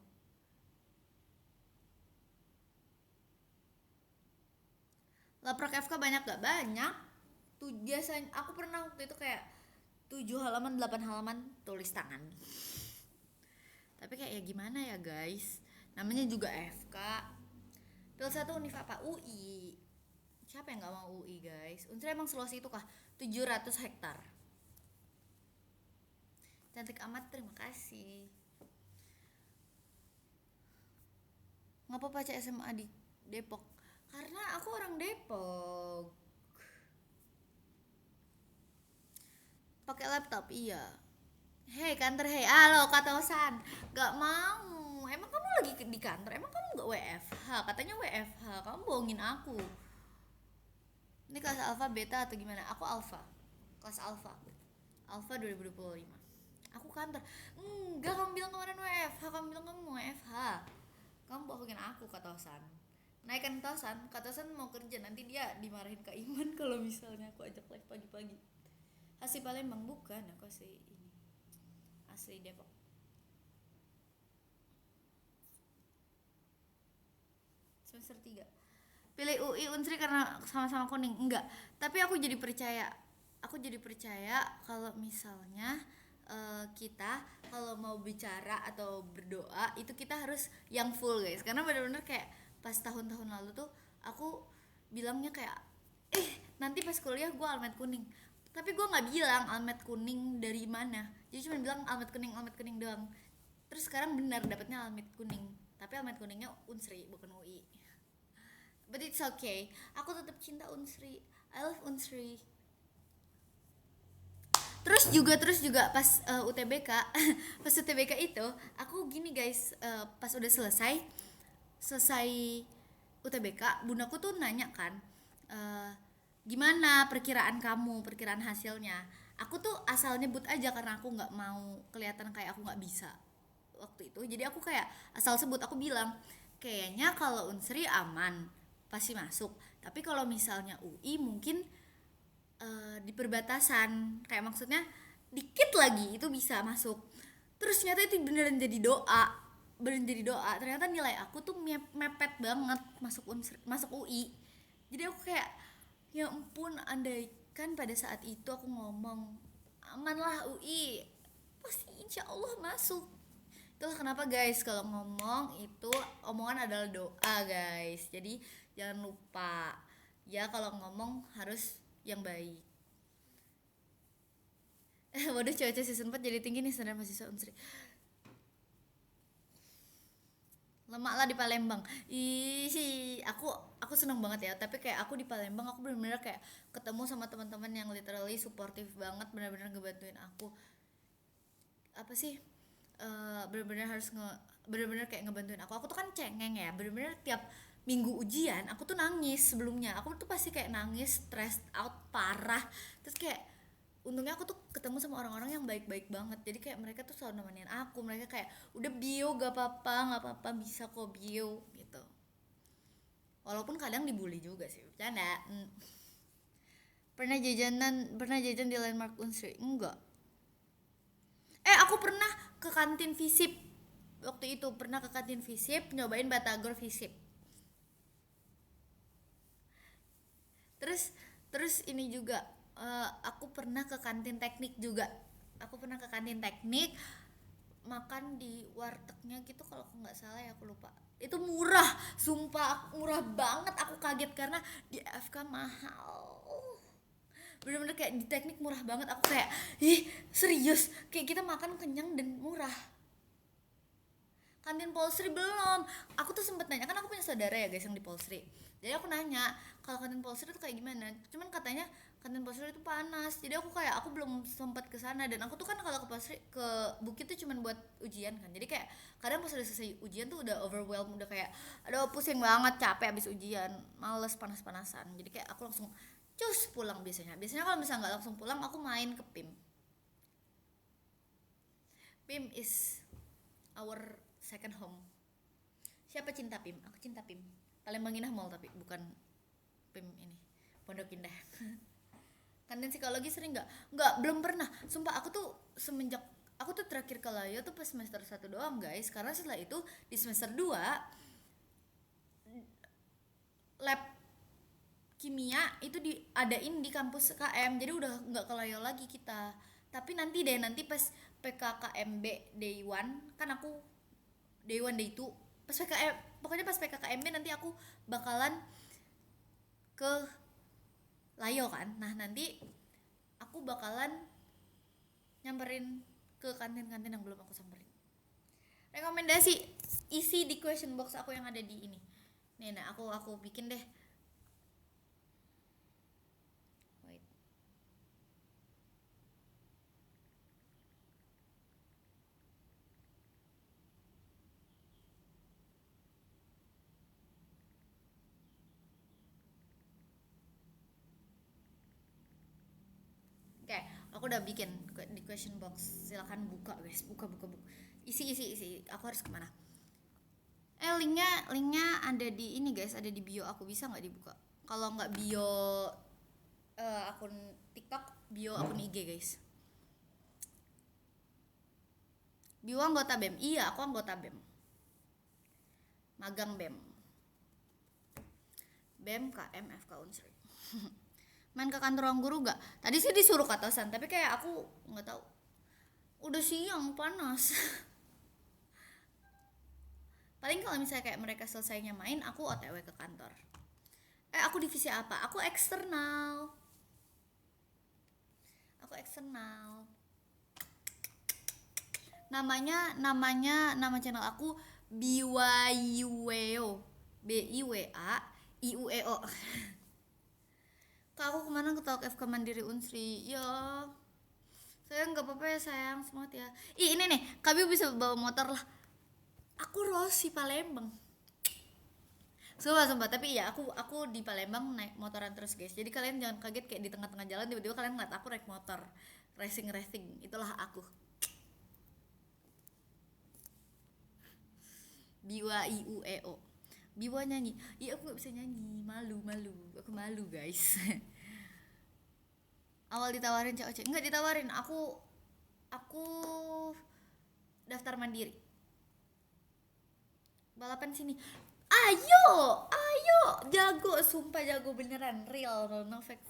Laprak FK banyak gak? Banyak. Tuh biasanya aku pernah waktu itu kayak 7 halaman 8 halaman tulis tangan. Tapi kayak ya gimana ya guys, namanya juga FK. Pil 1 Univ apa? UI. Siapa yang gak mau UI guys? Unsur emang seluas itu kah? 700 hektar. Cantik amat, terima kasih. Ngapa pacar SMA di Depok? Karena aku orang Depok. Pakai laptop, iya. Hei kantor, hei, halo kata Osan, gak mau. Emang kamu lagi di kantor? Emang kamu gak WFH? Katanya WFH, kamu bohongin aku. Ini kelas alfa, beta atau gimana? Aku alfa, kelas alfa, alfa 2025. Aku kantor. Enggak, kamu bilang kemarin WFH, kamu bilang kamu mau WFH. Kamu bohongin aku kata Osan. Naikkan Tosan, kata Tosan mau kerja, nanti dia dimarahin Kak Iman kalau misalnya aku ajak live pagi-pagi. Asli Palembang bukan, aku asli ini, asli Depok. Semester 3 pilih UI Unsri karena sama-sama kuning. Enggak, tapi aku jadi percaya kalau misalnya kita kalau mau bicara atau berdoa itu kita harus yang full guys, karena benar-benar kayak pas tahun-tahun lalu tuh aku bilangnya kayak nanti pas kuliah gue almet kuning, tapi gue nggak bilang almet kuning dari mana, jadi cuma bilang almet kuning doang. Terus sekarang benar dapatnya almet kuning, tapi almet kuningnya Unsri bukan UI. But it's okay, aku tetap cinta Unsri, I love Unsri. Terus juga pas UTBK pas UTBK itu aku gini guys, pas udah selesai UTBK, bundaku tuh nanya kan, gimana perkiraan hasilnya. Aku tuh asal nyebut aja karena aku nggak mau kelihatan kayak aku nggak bisa waktu itu, jadi aku kayak asal sebut, aku bilang kayaknya kalau Unsri aman pasti masuk, tapi kalau misalnya UI mungkin di perbatasan, kayak maksudnya dikit lagi itu bisa masuk. Terus ternyata itu beneran jadi doa, ternyata nilai aku tuh mepet banget masuk UI. Jadi aku kayak ya ampun, andaikan pada saat itu aku ngomong aman lah UI, pasti insya Allah masuk. Itulah kenapa guys, kalau ngomong itu omongan adalah doa guys, jadi jangan lupa ya kalau ngomong harus yang baik. Waduh, cuaca season 4 jadi tinggi nih, sadar mahasiswa Unsri. Lemak lah di Palembang. Ih, aku seneng banget ya, tapi kayak aku di Palembang aku bener-bener kayak ketemu sama teman-teman yang literally supportive banget, bener-bener ngebantuin aku. Apa sih, bener-bener kayak ngebantuin aku tuh kan cengeng ya, bener-bener tiap minggu ujian aku tuh nangis sebelumnya, aku tuh pasti kayak nangis, stressed out parah. Terus kayak untungnya aku tuh ketemu sama orang-orang yang baik-baik banget, jadi kayak mereka tuh selalu nemenin aku, mereka kayak udah bio gak apa-apa nggak apa-apa bisa kok bio gitu, walaupun kadang dibully juga sih, bercanda. Pernah jajan di Landmark Unsri? Enggak. Aku pernah ke kantin Visip. Waktu itu pernah ke kantin Visip, nyobain Batagor Visip. Terus terus ini juga aku pernah ke kantin teknik juga. Aku pernah ke kantin teknik makan di wartegnya gitu kalau aku nggak salah ya, aku lupa. Itu murah, sumpah murah banget. Aku kaget karena di FK mahal. Bener-bener kayak di teknik murah banget, aku kayak ih serius, kayak kita makan kenyang dan murah. Kantin Polsri belum, aku tuh sempet nanya, kan aku punya saudara ya guys yang di Polsri, jadi aku nanya kalau kantin Polsri itu kayak gimana, cuman katanya kantin Polsri itu panas, jadi aku belum sempet ke sana. Dan aku tuh kan kalau ke Polsri ke Bukit tuh cuman buat ujian kan, jadi kayak kadang pas udah selesai ujian tuh udah overwhelmed, udah kayak aduh pusing banget, capek abis ujian, males panas-panasan, jadi kayak aku langsung cus pulang. Biasanya kalau misalnya nggak langsung pulang aku main ke PIM is our second home. Siapa cinta PIM? Aku cinta PIM. Palembang Indah Mall, tapi bukan PIM ini Pondok Indah. Kantin psikologi sering nggak, belum pernah, sumpah. Aku tuh semenjak aku tuh terakhir ke Layo tuh pas semester 1 doang guys, karena setelah itu di semester 2 lab kimia itu diadain di kampus KM, jadi udah nggak ke Layo lagi kita. Tapi nanti pas PKKMB Day 1, kan aku Day 1 Day 2 pas PKM, pokoknya pas PKKMB nanti aku bakalan ke Layo kan. Nah nanti aku bakalan nyamperin ke kantin-kantin yang belum aku samperin. Rekomendasi isi di question box aku yang ada di ini nih. Nah aku bikin deh. Wait. Oke, aku udah bikin di question box. Silakan buka guys, buka. Isi. Aku harus kemana? Linknya ada di ini guys, ada di bio aku. Bisa nggak dibuka? Kalau nggak bio akun TikTok, bio akun IG guys. Bio anggota BEM. Iya, aku anggota BEM. Magang BEM. BEM KM FK Unsri. Main ke kantor ruang guru gak? Tadi sih disuruh ke atasan, tapi kayak aku nggak tahu. Udah siang, panas. Paling kalau misalnya kayak mereka selesainya main, aku OTW ke kantor. Aku divisi apa? Aku eksternal. Nama channel aku Biwaiueo. BIWAIUEO. Kak, aku kemana ke Talk FK Mandiri Unsri? Ya sayang, nggak apa-apa ya sayang, semangat ya. Ini nih, Kabi bisa bawa motor lah. Aku Rosi Palembang. Sumpah, tapi ya aku di Palembang naik motoran terus guys. Jadi kalian jangan kaget kayak di tengah-tengah jalan tiba-tiba kalian ngeliat aku naik motor racing. Itulah aku. Biwa IUEO. Biwa nyanyi. Iya aku nggak bisa nyanyi, malu. Aku malu guys. Awal ditawarin COC, nggak ditawarin. Aku daftar mandiri. Balapan sini. Ayo, jago, sumpah jago beneran, real, no fake.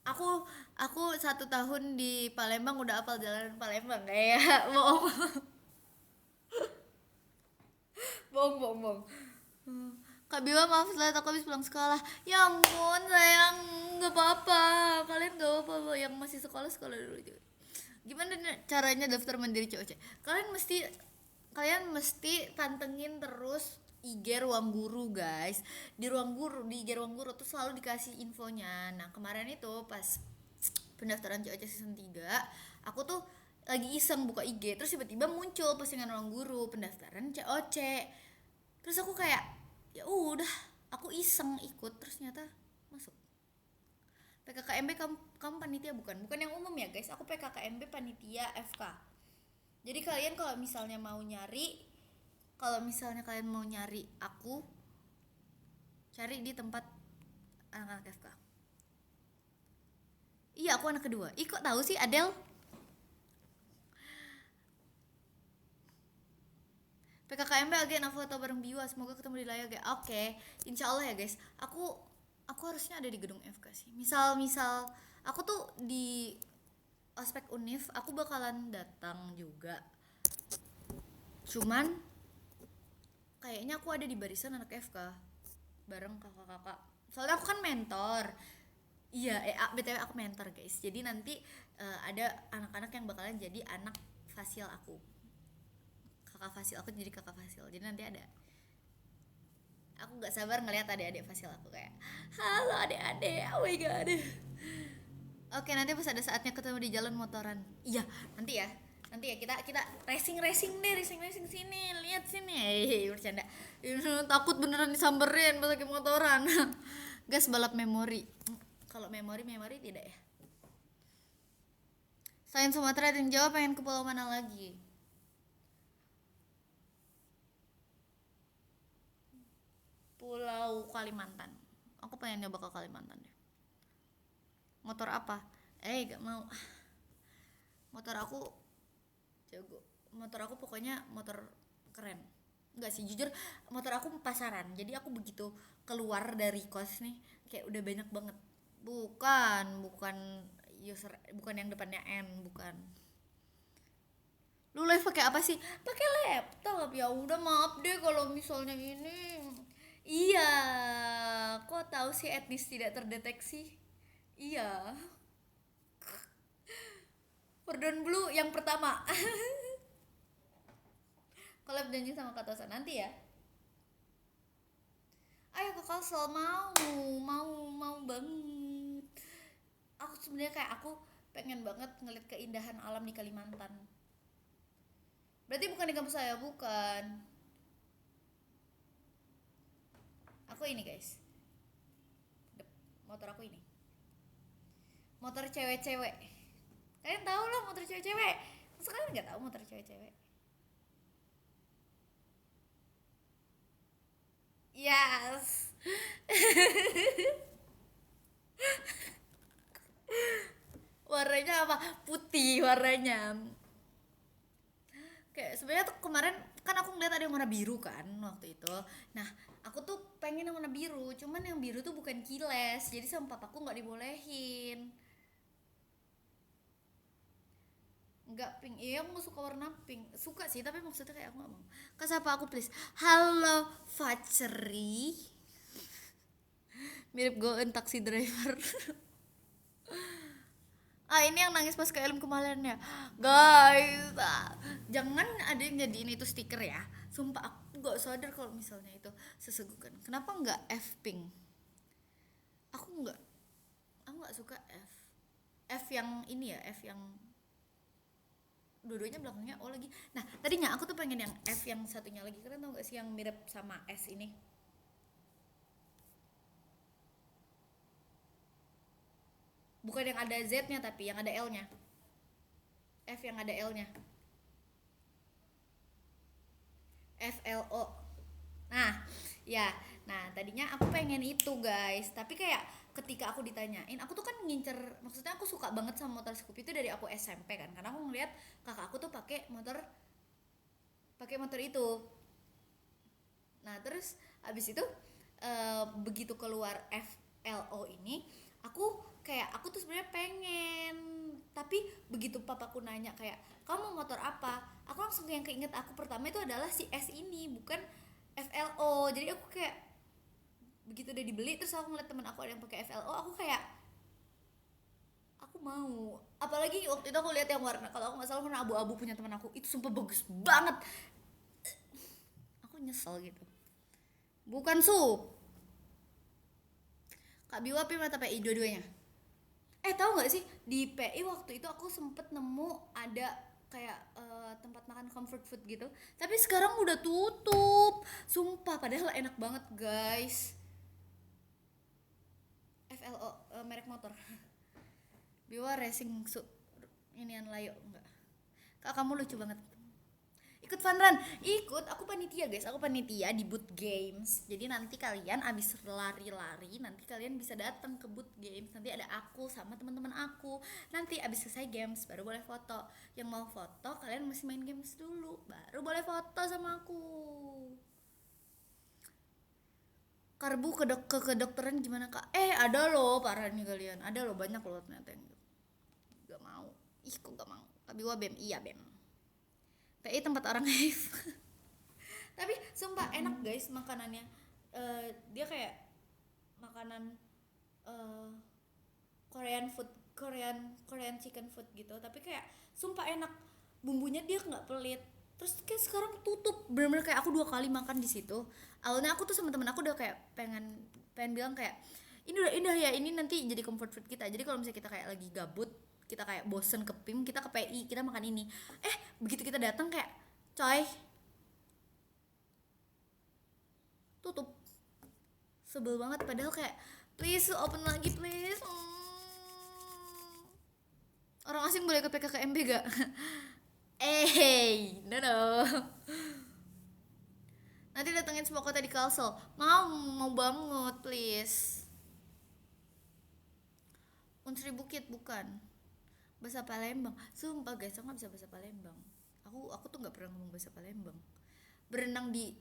Aku 1 tahun di Palembang udah hafal jalanan Palembang kayak bohong. Kak Biwa maaf setelah aku habis pulang sekolah. Ya ampun sayang, nggak apa-apa, kalian nggak apa-apa yang masih sekolah dulu juga. Gimana caranya daftar mandiri COC? Kalian mesti pantengin terus IG Ruang Guru guys. Di IG Ruang Guru tuh selalu dikasih infonya. Nah kemarin itu pas pendaftaran COC season 3, aku tuh lagi iseng buka IG, terus tiba-tiba muncul postingan Ruang Guru pendaftaran COC. Terus aku kayak Ya udah, aku iseng ikut terus ternyata masuk. PKKMB kamu panitia bukan? Bukan yang umum ya guys, aku PKKMB panitia FK. Jadi kalian kalau misalnya kalian mau nyari aku, cari di tempat anak-anak FK. Iya, aku anak kedua. Ih, kok tahu sih Adel? PKKMB agen aku foto bareng Biwa, semoga ketemu di layar guys. Oke, insya Allah ya guys. Aku harusnya ada di gedung FK sih. Misal aku tuh di ospek Unif, aku bakalan datang juga. Cuman kayaknya aku ada di barisan anak FK bareng kakak-kakak. Soalnya aku kan mentor. Iya, BTW aku mentor guys. Jadi nanti ada anak-anak yang bakalan jadi anak fasil aku. Kakak fasil aku jadi kakak fasil. Jadi nanti aku nggak sabar ngelihat adik-adik fasil aku kayak, halo adik-adik, oh my god. Oke, nanti pas ada saatnya ketemu di jalan motoran. Iya, nanti ya. Nanti ya kita racing deh, racing sini, lihat sini. Bercanda. Takut beneran disamperin pas lagi motoran. Gas balap memori. Kalau memori tidak ya. Selain Sumatera dan Jawa pengen ke pulau mana lagi? Pulau Kalimantan. Aku pengen nyoba ke Kalimantan deh. Motor apa? Gak mau. Motor aku jago. Motor aku pokoknya motor keren. Enggak sih, jujur motor aku pasaran. Jadi aku begitu keluar dari kos nih kayak udah banyak banget. Bukan user, bukan yang depannya N, bukan. Lu live pakai apa sih? Pakai laptop. Ya udah, maaf deh kalau misalnya ini. Iya, kok tahu sih etnis tidak terdeteksi? Iya. Cordon Bleu yang pertama. Collab janji sama Katosan nanti ya. Ayo ke Kalsel, mau banget. Aku sebenarnya kayak aku pengen banget ngeliat keindahan alam di Kalimantan. Berarti bukan di kampus saya, bukan. Aku ini guys. Motor aku ini. Motor cewek-cewek. Kalian tahu loh motor cewek-cewek. Masa kalian nggak tahu motor cewek-cewek? Yes. Warnanya apa? Putih warnanya. Kayak sebenarnya tuh kemarin kan aku ngeliat ada yang warna biru kan waktu itu. Nah, aku tuh pengen yang warna biru, cuman yang biru tuh bukan Kiles. Jadi sama papaku nggak dibolehin. Nggak pink. Iya, aku suka warna pink. Suka sih, tapi maksudnya kayak aku nggak mau. Kak, siapa aku please? Halo, Fajri. Mirip Goen taksi driver. Ini yang nangis pas ke Elm kemarin ya guys. Jangan ada yang jadiin itu stiker ya, sumpah aku gak sadar kalau misalnya itu sesegukan. Kenapa nggak F pink? aku nggak aku nggak suka F yang ini ya, F yang dua-duanya belakangnya O lagi. Nah, tadinya aku tuh pengen yang F yang satunya lagi. Kalian tau gak sih yang mirip sama S ini? Bukan yang ada Z-nya tapi yang ada L-nya. F yang ada L-nya. FLO. Nah, ya. Nah, tadinya aku pengen itu, guys. Tapi kayak ketika aku ditanyain, aku tuh kan ngincer, maksudnya aku suka banget sama motor Scoopy itu dari aku SMP kan. Karena aku ngeliat kakak aku tuh pakai motor itu. Nah, terus abis itu begitu keluar FLO ini, aku tuh sebenarnya pengen, tapi begitu papaku nanya kayak kamu motor apa, aku langsung yang keinget aku pertama itu adalah si S ini, bukan FLO. Jadi aku kayak begitu udah dibeli terus aku ngeliat temen aku ada yang pakai FLO, aku kayak aku mau. Apalagi waktu itu aku lihat yang warna, kalau aku nggak salah warna abu-abu punya teman aku, itu sumpah bagus banget. Aku nyesel gitu. Bukan Kak Biwa Pim atau PI dua-duanya. Tahu nggak sih di PI waktu itu aku sempet nemu ada kayak tempat makan comfort food gitu, tapi sekarang udah tutup sumpah, padahal enak banget guys. FLO, merek motor. Biwa Racing inian Layo enggak. Kak kamu lucu banget. Ikut fun run, ikut, aku panitia guys, aku panitia di boot games. Jadi nanti kalian abis lari-lari, nanti kalian bisa datang ke boot games. Nanti ada aku sama teman-teman aku. Nanti abis selesai games baru boleh foto. Yang mau foto kalian mesti main games dulu, baru boleh foto sama aku. Karbu ke kedokteran gimana kak? Ada loh, parah nih kalian, ada loh, banyak loh ternyata yang gak mau. Ih kok gak mau? Tapi wah bem, iya bem. PI tempat orang HIV. Tapi sumpah enak guys makanannya. Dia kayak makanan Korean food, Korean chicken food gitu. Tapi kayak sumpah enak. Bumbunya dia nggak pelit. Terus kayak sekarang tutup. Bener-bener kayak aku 2 kali makan di situ. Awalnya aku tuh sama temen aku udah kayak pengen bilang kayak ini udah indah ya, ini nanti jadi comfort food kita. Jadi kalau misalnya kita kayak lagi gabut, kita kayak bosen ke PIM, kita ke PI, kita makan ini. Begitu kita datang kayak coy tutup, sebel banget, padahal kayak please open lagi please. Orang asing boleh ke PKKMB gak? No. Nanti datengin semua kota di Kalsel. Mau banget please. Unsri Bukit bukan bahasa Palembang. Sumpah guys, aku nggak bisa bahasa Palembang. Aku tuh nggak pernah ngomong bahasa Palembang. Berenang di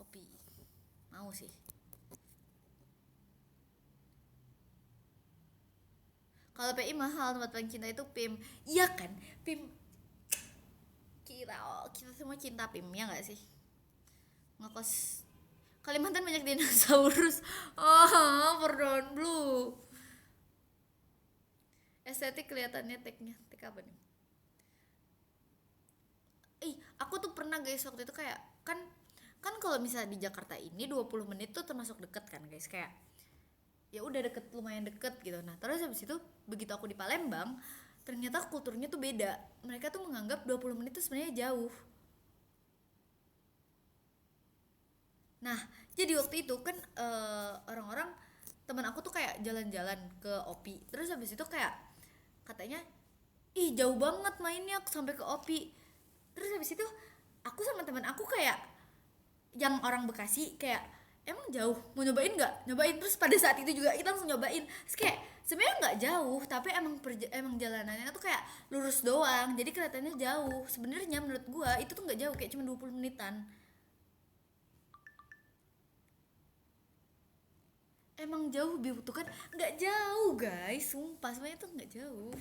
Opi mau sih. Kalau PI mahal, tempat paling cinta itu PIM. Iya kan, PIM. Kita semua cinta PIM ya nggak sih? Ngekos Kalimantan banyak dinosaurus. Perdon blue. Estetik kelihatannya teknya. Tek apa nih? Aku tuh pernah guys waktu itu kayak kan kalau misalnya di Jakarta ini 20 menit tuh termasuk deket kan guys, kayak ya udah deket, lumayan deket gitu. Nah terus habis itu begitu aku di Palembang, ternyata kulturnya tuh beda. Mereka tuh menganggap 20 menit tuh sebenarnya jauh. Nah jadi waktu itu kan orang-orang, teman aku tuh kayak jalan-jalan ke Opi, terus habis itu kayak katanya ih jauh banget mainnya sampai ke Opi. Terus habis itu aku sama teman aku kayak yang orang Bekasi kayak emang jauh, mau nyobain nggak? Nyobain. Terus pada saat itu juga kita langsung nyobain. Terus kayak sebenarnya nggak jauh, tapi emang jalanannya tuh kayak lurus doang, jadi kelihatannya jauh. Sebenarnya menurut gua itu tuh nggak jauh, kayak cuma 20 menitan. Emang jauh tuh kan? Nggak jauh guys, sumpah sebenarnya tuh nggak jauh.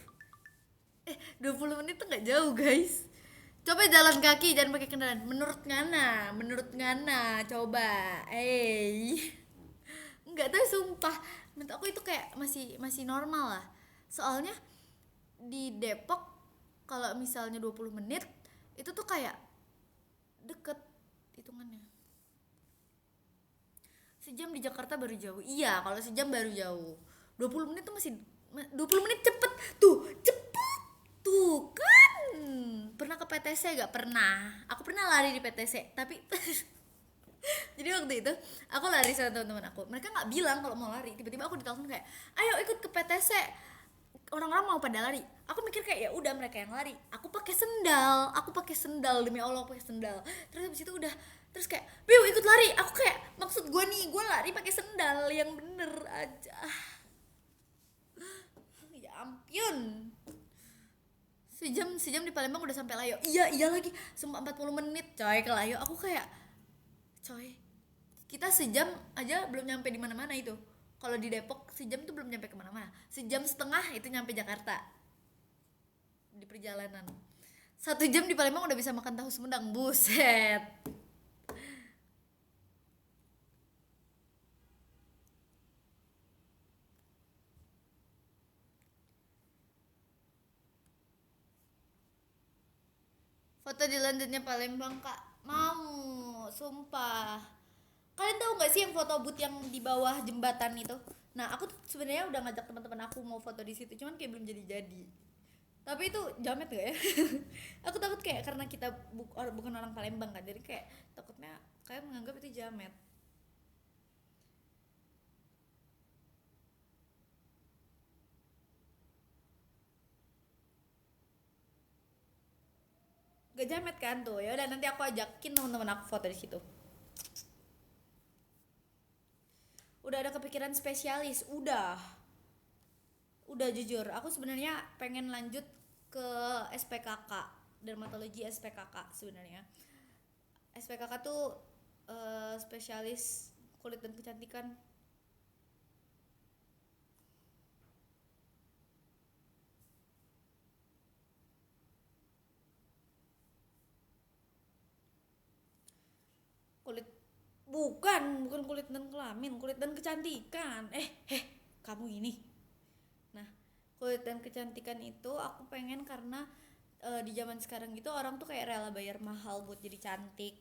20 menit tuh nggak jauh guys. Coba jalan kaki, jangan pakai kendaraan. Menurut Ngana, coba. Nggak tahu sumpah. Menurut aku itu kayak masih normal lah. Soalnya di Depok kalau misalnya 20 menit itu tuh kayak deket hitungannya. Sejam di Jakarta baru jauh. Iya, kalau sejam baru jauh. 20 menit tuh masih 20 menit cepet. Cepet. Tuh kan. Pernah ke PTC gak? Pernah. Aku pernah lari di PTC, tapi jadi waktu itu aku lari sama teman-teman aku. Mereka nggak bilang kalau mau lari. Tiba-tiba aku ditelepon kayak, "Ayo ikut ke PTC." Orang-orang mau pada lari. Aku mikir kayak ya udah mereka yang lari. Aku pakai sendal. Demi Allah pakai sendal. Terus habis itu udah, terus kayak, "Biu ikut lari." Aku kayak maksud gue nih, gue lari pakai sendal yang bener aja. Ya ampun. Sejam di Palembang udah sampai Layo. Iya lagi, sumpah 40 menit coy ke Layo. Aku kayak coy, kita sejam aja belum nyampe di mana-mana itu. Kalau di Depok sejam tuh belum nyampe kemana-mana. Sejam setengah itu nyampe Jakarta di perjalanan. 1 jam di Palembang udah bisa makan tahu Sumedang. Buset. Foto di Londonnya Palembang kak, mau sumpah. Kalian tahu nggak sih yang foto booth yang di bawah jembatan itu? Nah aku tuh sebenarnya udah ngajak teman-teman aku mau foto di situ, cuman kayak belum jadi. Tapi itu jamet gak ya? Aku takut kayak karena kita bukan orang Palembang kan, jadi kayak takutnya kayak menganggap itu jamet. Gak jamet kan tuh, ya udah nanti aku ajakin teman-teman aku foto di situ. Udah ada kepikiran spesialis, udah jujur aku sebenarnya pengen lanjut ke SPKK, dermatologi SPKK sebenarnya. SPKK tuh spesialis kulit dan kecantikan. Kulit, bukan kulit dan kelamin, kulit dan kecantikan. Kamu ini. Nah, kulit dan kecantikan itu aku pengen karena di zaman sekarang gitu orang tuh kayak rela bayar mahal buat jadi cantik.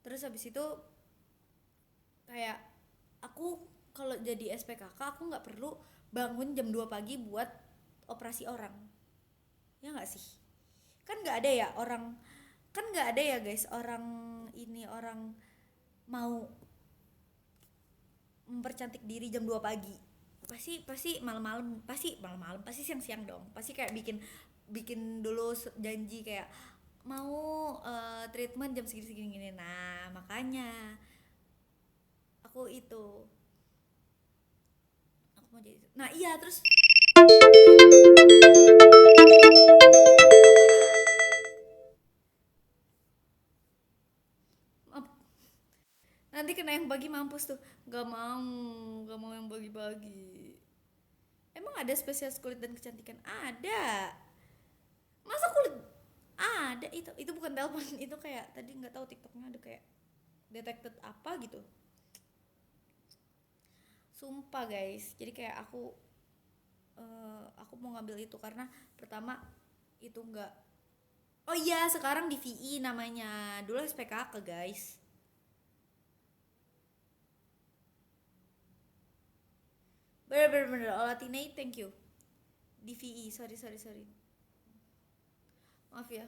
Terus habis itu kayak aku kalau jadi SPKK aku nggak perlu bangun jam 2 pagi buat operasi orang. Ya nggak sih? Kan nggak ada ya orang, kan nggak ada ya guys orang ini orang mau mempercantik diri jam 2 pagi. Pasti malam-malam, pasti siang-siang dong. Pasti kayak bikin bikin dulu janji kayak mau treatment jam segini-segini gini. Nah, makanya aku aku mau jadi itu. Nah, iya terus nanti kena yang bagi mampus tuh. Gak mau yang bagi-bagi. Emang ada spesialis kulit dan kecantikan? Ada. Masa kulit ada? Itu bukan telepon. Itu kayak tadi nggak tahu TikToknya ada kayak detected apa gitu. Sumpah guys, jadi kayak aku mau ngambil itu karena pertama itu enggak. Oh iya, sekarang di VI namanya, dulu SPKK guys. Bener Olatinate, thank you. Di VI, sorry. Maaf ya.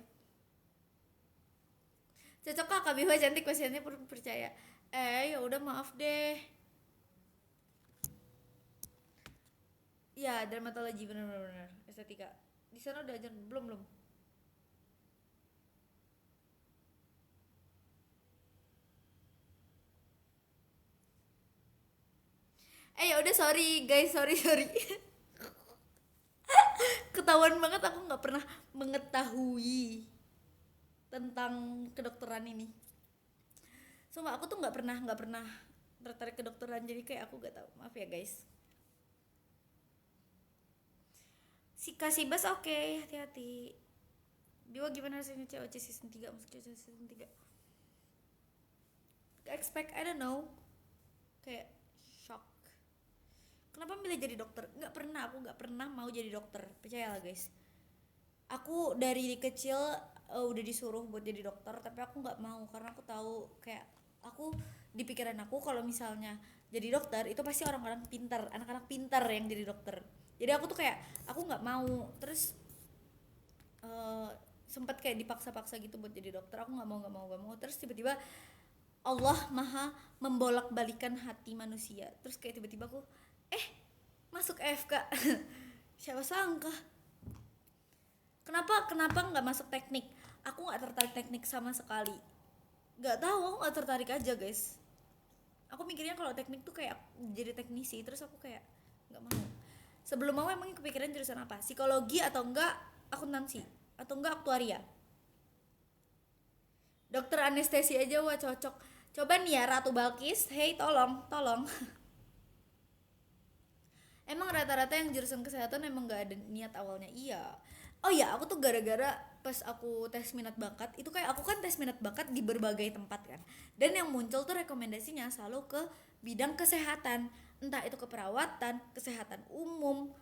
Cocok kakak Bima cantik pasiennya percaya. Ya udah maaf deh. Ya dermatologi bener estetika. Di sana udah aja belum. Ya udah sorry guys, sorry. Ketahuan banget aku nggak pernah mengetahui tentang kedokteran ini. Sumpah aku tuh nggak pernah tertarik kedokteran, jadi kayak aku gak tahu. Maaf ya guys. Si kasih bas oke, hati-hati. Dia gimana rasanya COC season 3, masuk COC season 3? Expect, I don't know. Kayak shock. Kenapa milih jadi dokter? Aku nggak pernah mau jadi dokter. Percayalah guys. Aku dari kecil udah disuruh buat jadi dokter, tapi aku nggak mau karena aku tahu kayak aku di pikiran aku kalau misalnya jadi dokter itu pasti orang-orang pintar, anak-anak pintar yang jadi dokter. Jadi aku tuh kayak aku nggak mau. Terus uh, sempat kayak dipaksa-paksa gitu buat jadi dokter. Aku nggak mau. Terus tiba-tiba Allah maha membolak-balikan hati manusia. Terus kayak tiba-tiba aku masuk FK. Siapa sangka. Kenapa nggak masuk teknik? Aku nggak tertarik teknik sama sekali. Nggak tahu, aku nggak tertarik aja guys. Aku mikirnya kalau teknik tuh kayak jadi teknisi, terus aku kayak nggak mau. Sebelum mau emang kepikiran jurusan apa? Psikologi atau enggak akuntansi atau enggak aktuaria? Dokter anestesi aja wah cocok. Coba nih ya Ratu Balkis, hey tolong. Emang rata-rata yang jurusan kesehatan emang nggak ada niat awalnya, iya. Oh ya, aku tuh gara-gara pas aku tes minat bakat itu kayak aku kan tes minat bakat di berbagai tempat kan, dan yang muncul tuh rekomendasinya selalu ke bidang kesehatan, entah itu keperawatan, kesehatan umum,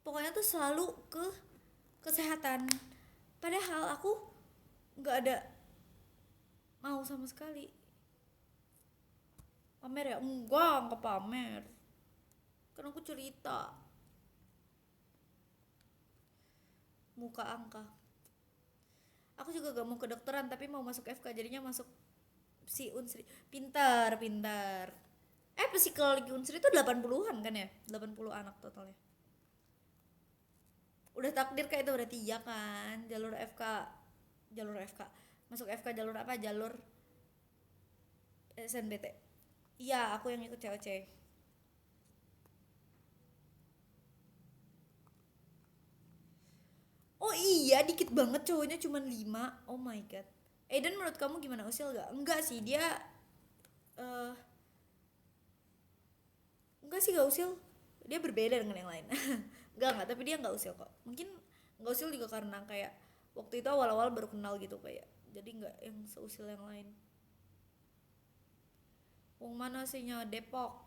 pokoknya tuh selalu ke kesehatan. Padahal aku nggak ada mau sama sekali. Pamer ya, enggak pamer, kan aku cerita. muka angka. Aku juga gak mau kedokteran tapi mau masuk FK, jadinya masuk si Unsri. Pintar, pintar. Psikologi Unsri itu 80-an kan ya? 80 anak totalnya. Udah takdir kayak itu berarti ya kan? Jalur FK, jalur FK. Masuk FK jalur apa? Jalur SNBT. Iya, aku yang ikut COC. Oh iya, dikit banget cowoknya cuman 5. Oh my god. Eden menurut kamu gimana, usil gak? Enggak sih, dia eh enggak sih, gak usil. Dia berbeda dengan yang lain. Enggak, tapi dia nggak usil kok. Mungkin nggak usil juga karena kayak waktu itu awal-awal baru kenal gitu kayak. Jadi nggak yang seusil yang lain. Wong mana sihnya Depok.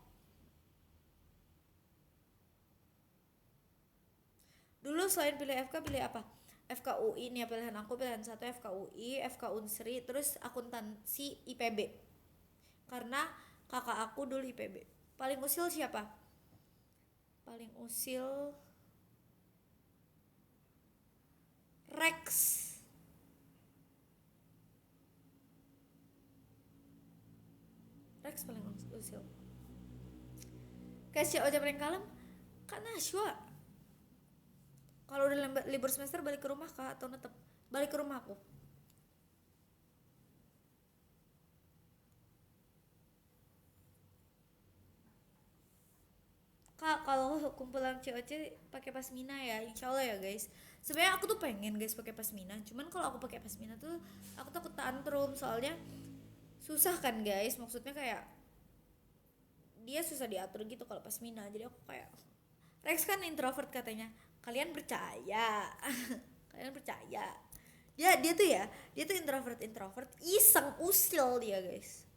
Dulu selain pilih FK pilih apa? FKUI nih ya pilihan aku, pilihan satu FKUI, FK Unsri, terus akuntansi IPB. Karena kakak aku dulu IPB. Paling usil siapa? Paling usil Rex. Rex paling usil. Kayak si Oja paling kalem Kak Nashwa. Kalau udah libur semester balik ke rumah kak atau tetap balik ke rumah aku? Kak, kalau kumpulan COC pakai pasmina ya, insya Allah ya guys. Sebenarnya aku tuh pengen guys pakai pasmina, cuman kalau aku pakai pasmina tuh aku takut tantrum soalnya susah kan guys. Maksudnya kayak dia susah diatur gitu kalau pasmina. Jadi aku kayak Rex kan introvert katanya. Kalian percaya? Kalian percaya? Dia tuh ya, dia tuh introvert iseng usil dia guys.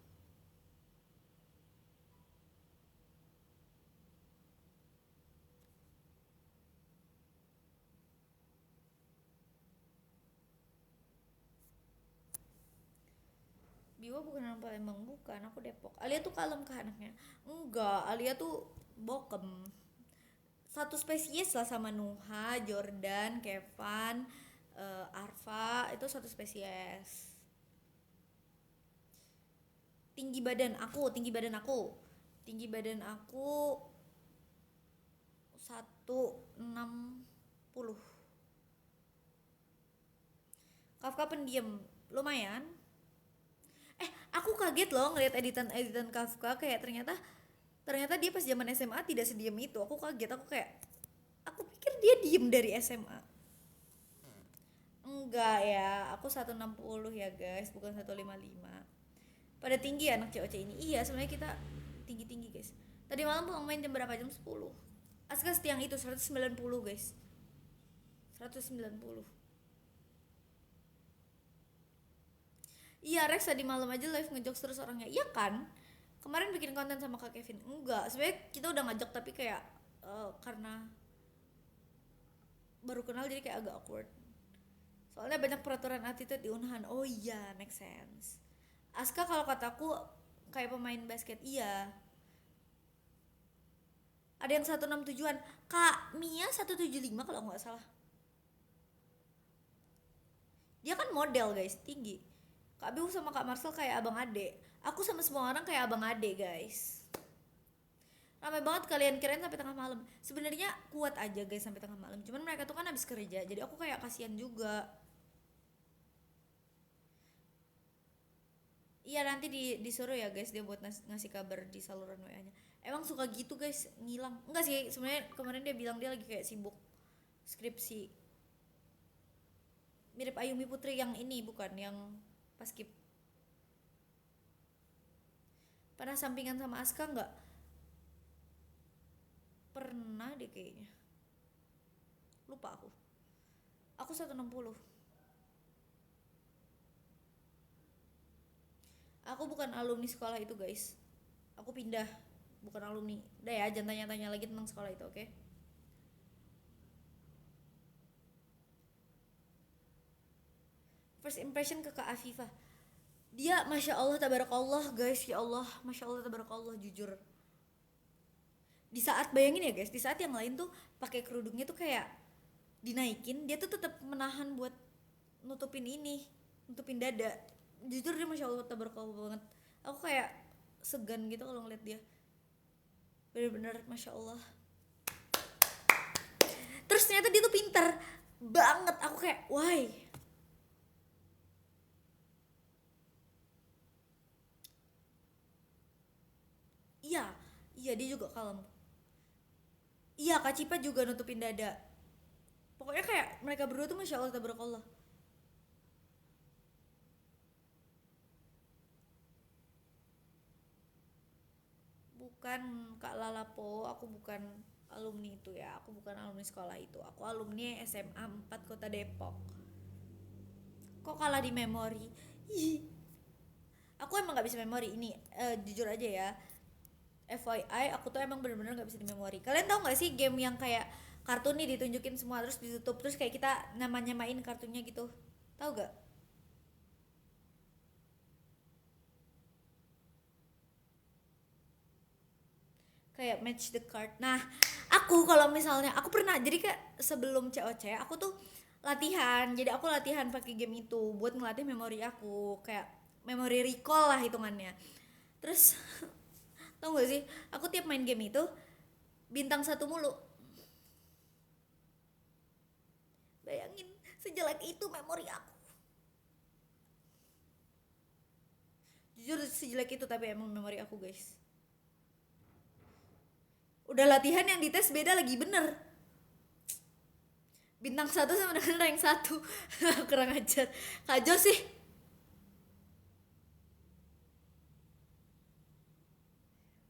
Biwa bukan orang Palembang, bukan, aku Depok. Alia tuh kalem ke anaknya. Enggak, Alia tuh bokem. Satu spesies lah sama Nuha, Jordan, Kevan, Arfa, itu satu spesies. Tinggi badan aku 160. Kafka pendiam lumayan. Aku kaget loh ngeliat editan Kafka, kayak ternyata ternyata dia pas zaman SMA tidak sediam itu. Aku kaget, aku pikir dia diem dari SMA. Enggak ya, aku 160 ya guys, bukan 155. Pada tinggi ya anak COC ini. Iya, sebenarnya kita tinggi-tinggi guys. Tadi malam pulang main jam berapa? Jam 10. Aska setiang itu 190 guys. 190. Iya, Rex tadi malam aja live ngejokes terus orangnya. Iya kan? Kemarin bikin konten sama Kak Kevin. Enggak, sebenarnya kita udah ngajak tapi kayak karena baru kenal jadi kayak agak awkward. Soalnya banyak peraturan attitude di Unhan. Oh iya, make sense. Aska kalau kataku kayak pemain basket, iya. Ada yang 167-an. Kak Mia 175 kalau nggak salah. Dia kan model guys, tinggi. Kak Biu sama Kak Marcel kayak abang ade. Aku sama semua orang kayak abang ade guys. Ramai banget kalian kirain sampai tengah malam. Sebenarnya kuat aja guys sampai tengah malam. Cuman mereka tuh kan habis kerja, jadi aku kayak kasihan juga. Iya nanti disuruh ya guys dia buat ngasih kabar di saluran WA-nya. Emang suka gitu guys, ngilang. Enggak sih, sebenarnya kemarin dia bilang dia lagi kayak sibuk skripsi. Mirip Ayumi Putri yang ini bukan yang pas skip. Pernah sampingan sama Aska nggak? Pernah deh kayaknya. Lupa aku. Aku 160. Aku bukan alumni sekolah itu guys. Aku pindah, bukan alumni. Udah ya, jangan tanya-tanya lagi tentang sekolah itu, oke? First impression ke Kak Afifah. Dia masya Allah tabarakallah guys, ya Allah, masya Allah tabarakallah jujur. Di saat bayangin ya guys, di saat yang lain tuh pakai kerudungnya tuh kayak dinaikin dia tuh tetap menahan buat nutupin ini, nutupin dada. Jujur dia masya Allah tabarakallah banget. Aku kayak segan gitu kalau ngeliat dia, bener-bener masya Allah. Terus ternyata dia tuh pinter banget, aku kayak why. Iya, iya dia juga kalem. Iya Kak Cipa juga nutupin dada. Pokoknya kayak mereka berdua tuh masya Allah tabarakallah. Bukan Kak Lalapo, aku bukan alumni itu ya, aku bukan alumni sekolah itu, aku alumni SMA 4 Kota Depok. Kok kalah di memori? Ih, aku emang nggak bisa memori ini, jujur aja ya, FYI aku tuh emang bener-bener nggak bisa di memori. Kalian tahu nggak sih game yang kayak kartun nih ditunjukin semua terus ditutup terus kayak kita nyamain kartunya gitu, tahu gak? Kayak match the card. Nah, aku kalau misalnya aku pernah jadi kayak sebelum COC aku tuh latihan. Jadi aku latihan pakai game itu buat ngelatih memori aku, kayak memori recall lah hitungannya. Terus tau gak sih, aku tiap main game itu bintang satu mulu. Bayangin sejelek itu memori aku. Jujur sejelek itu tapi emang memori aku guys. Udah latihan yang dites beda lagi bener. Bintang satu sama dengan rank satu. Kurang ajar. Kajo sih.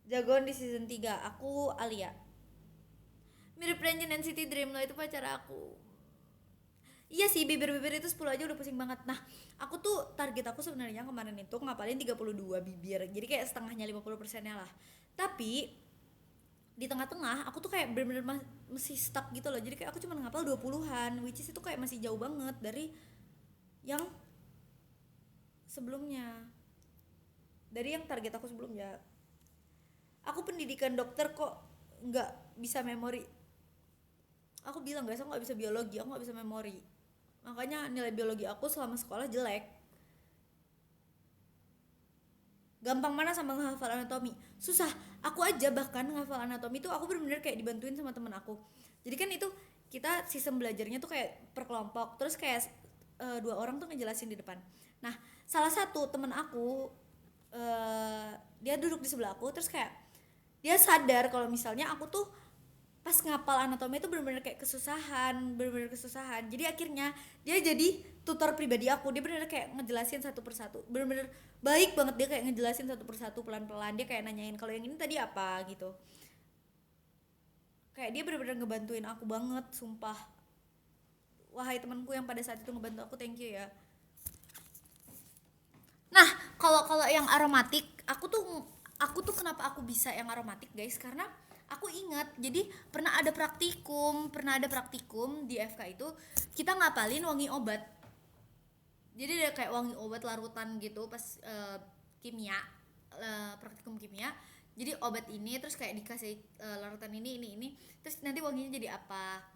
Jagoan di season 3 aku Alia. Mirip Ranger NCT Dream lo itu pacar aku. Iya sih, bibir-bibir itu 10 aja udah pusing banget. Nah, aku tuh target aku sebenarnya kemarin itu ngapalin 32 bibir. Jadi kayak setengahnya 50%-nya lah. Tapi di tengah-tengah aku tuh kayak bener-bener masih stuck gitu loh. Jadi kayak aku cuma ngapal 20-an, which is itu kayak masih jauh banget dari yang sebelumnya. Dari yang target aku sebelumnya. Aku pendidikan dokter kok nggak bisa memori. Aku bilang guys, aku nggak bisa biologi, aku nggak bisa memori. Makanya nilai biologi aku selama sekolah jelek. Gampang mana sama menghafal anatomi, susah. Aku aja bahkan menghafal anatomi tuh aku bener-bener kayak dibantuin sama temen aku. Jadi kan itu kita sistem belajarnya tuh kayak per kelompok, terus kayak dua orang tuh ngejelasin di depan. Nah, salah satu temen aku dia duduk di sebelah aku, terus kayak dia sadar kalau misalnya aku tuh pas ngapal anatomi itu bener-bener kayak kesusahan, bener-bener kesusahan. Jadi akhirnya dia jadi tutor pribadi aku. Dia bener-bener kayak ngejelasin satu persatu, bener-bener baik banget. Dia kayak ngejelasin satu persatu pelan-pelan. Dia kayak nanyain kalau yang ini tadi apa gitu. Kayak dia bener-bener ngebantuin aku banget, sumpah. Wahai temanku yang pada saat itu ngebantu aku, thank you ya. Nah, kalau kalau yang aromatik, aku tuh kenapa aku bisa yang aromatik, guys? Karena aku ingat, jadi pernah ada praktikum di FK itu kita ngapalin wangi obat. Jadi ada kayak wangi obat larutan gitu pas kimia, praktikum kimia. Jadi obat ini terus kayak dikasih larutan ini, terus nanti wanginya jadi apa.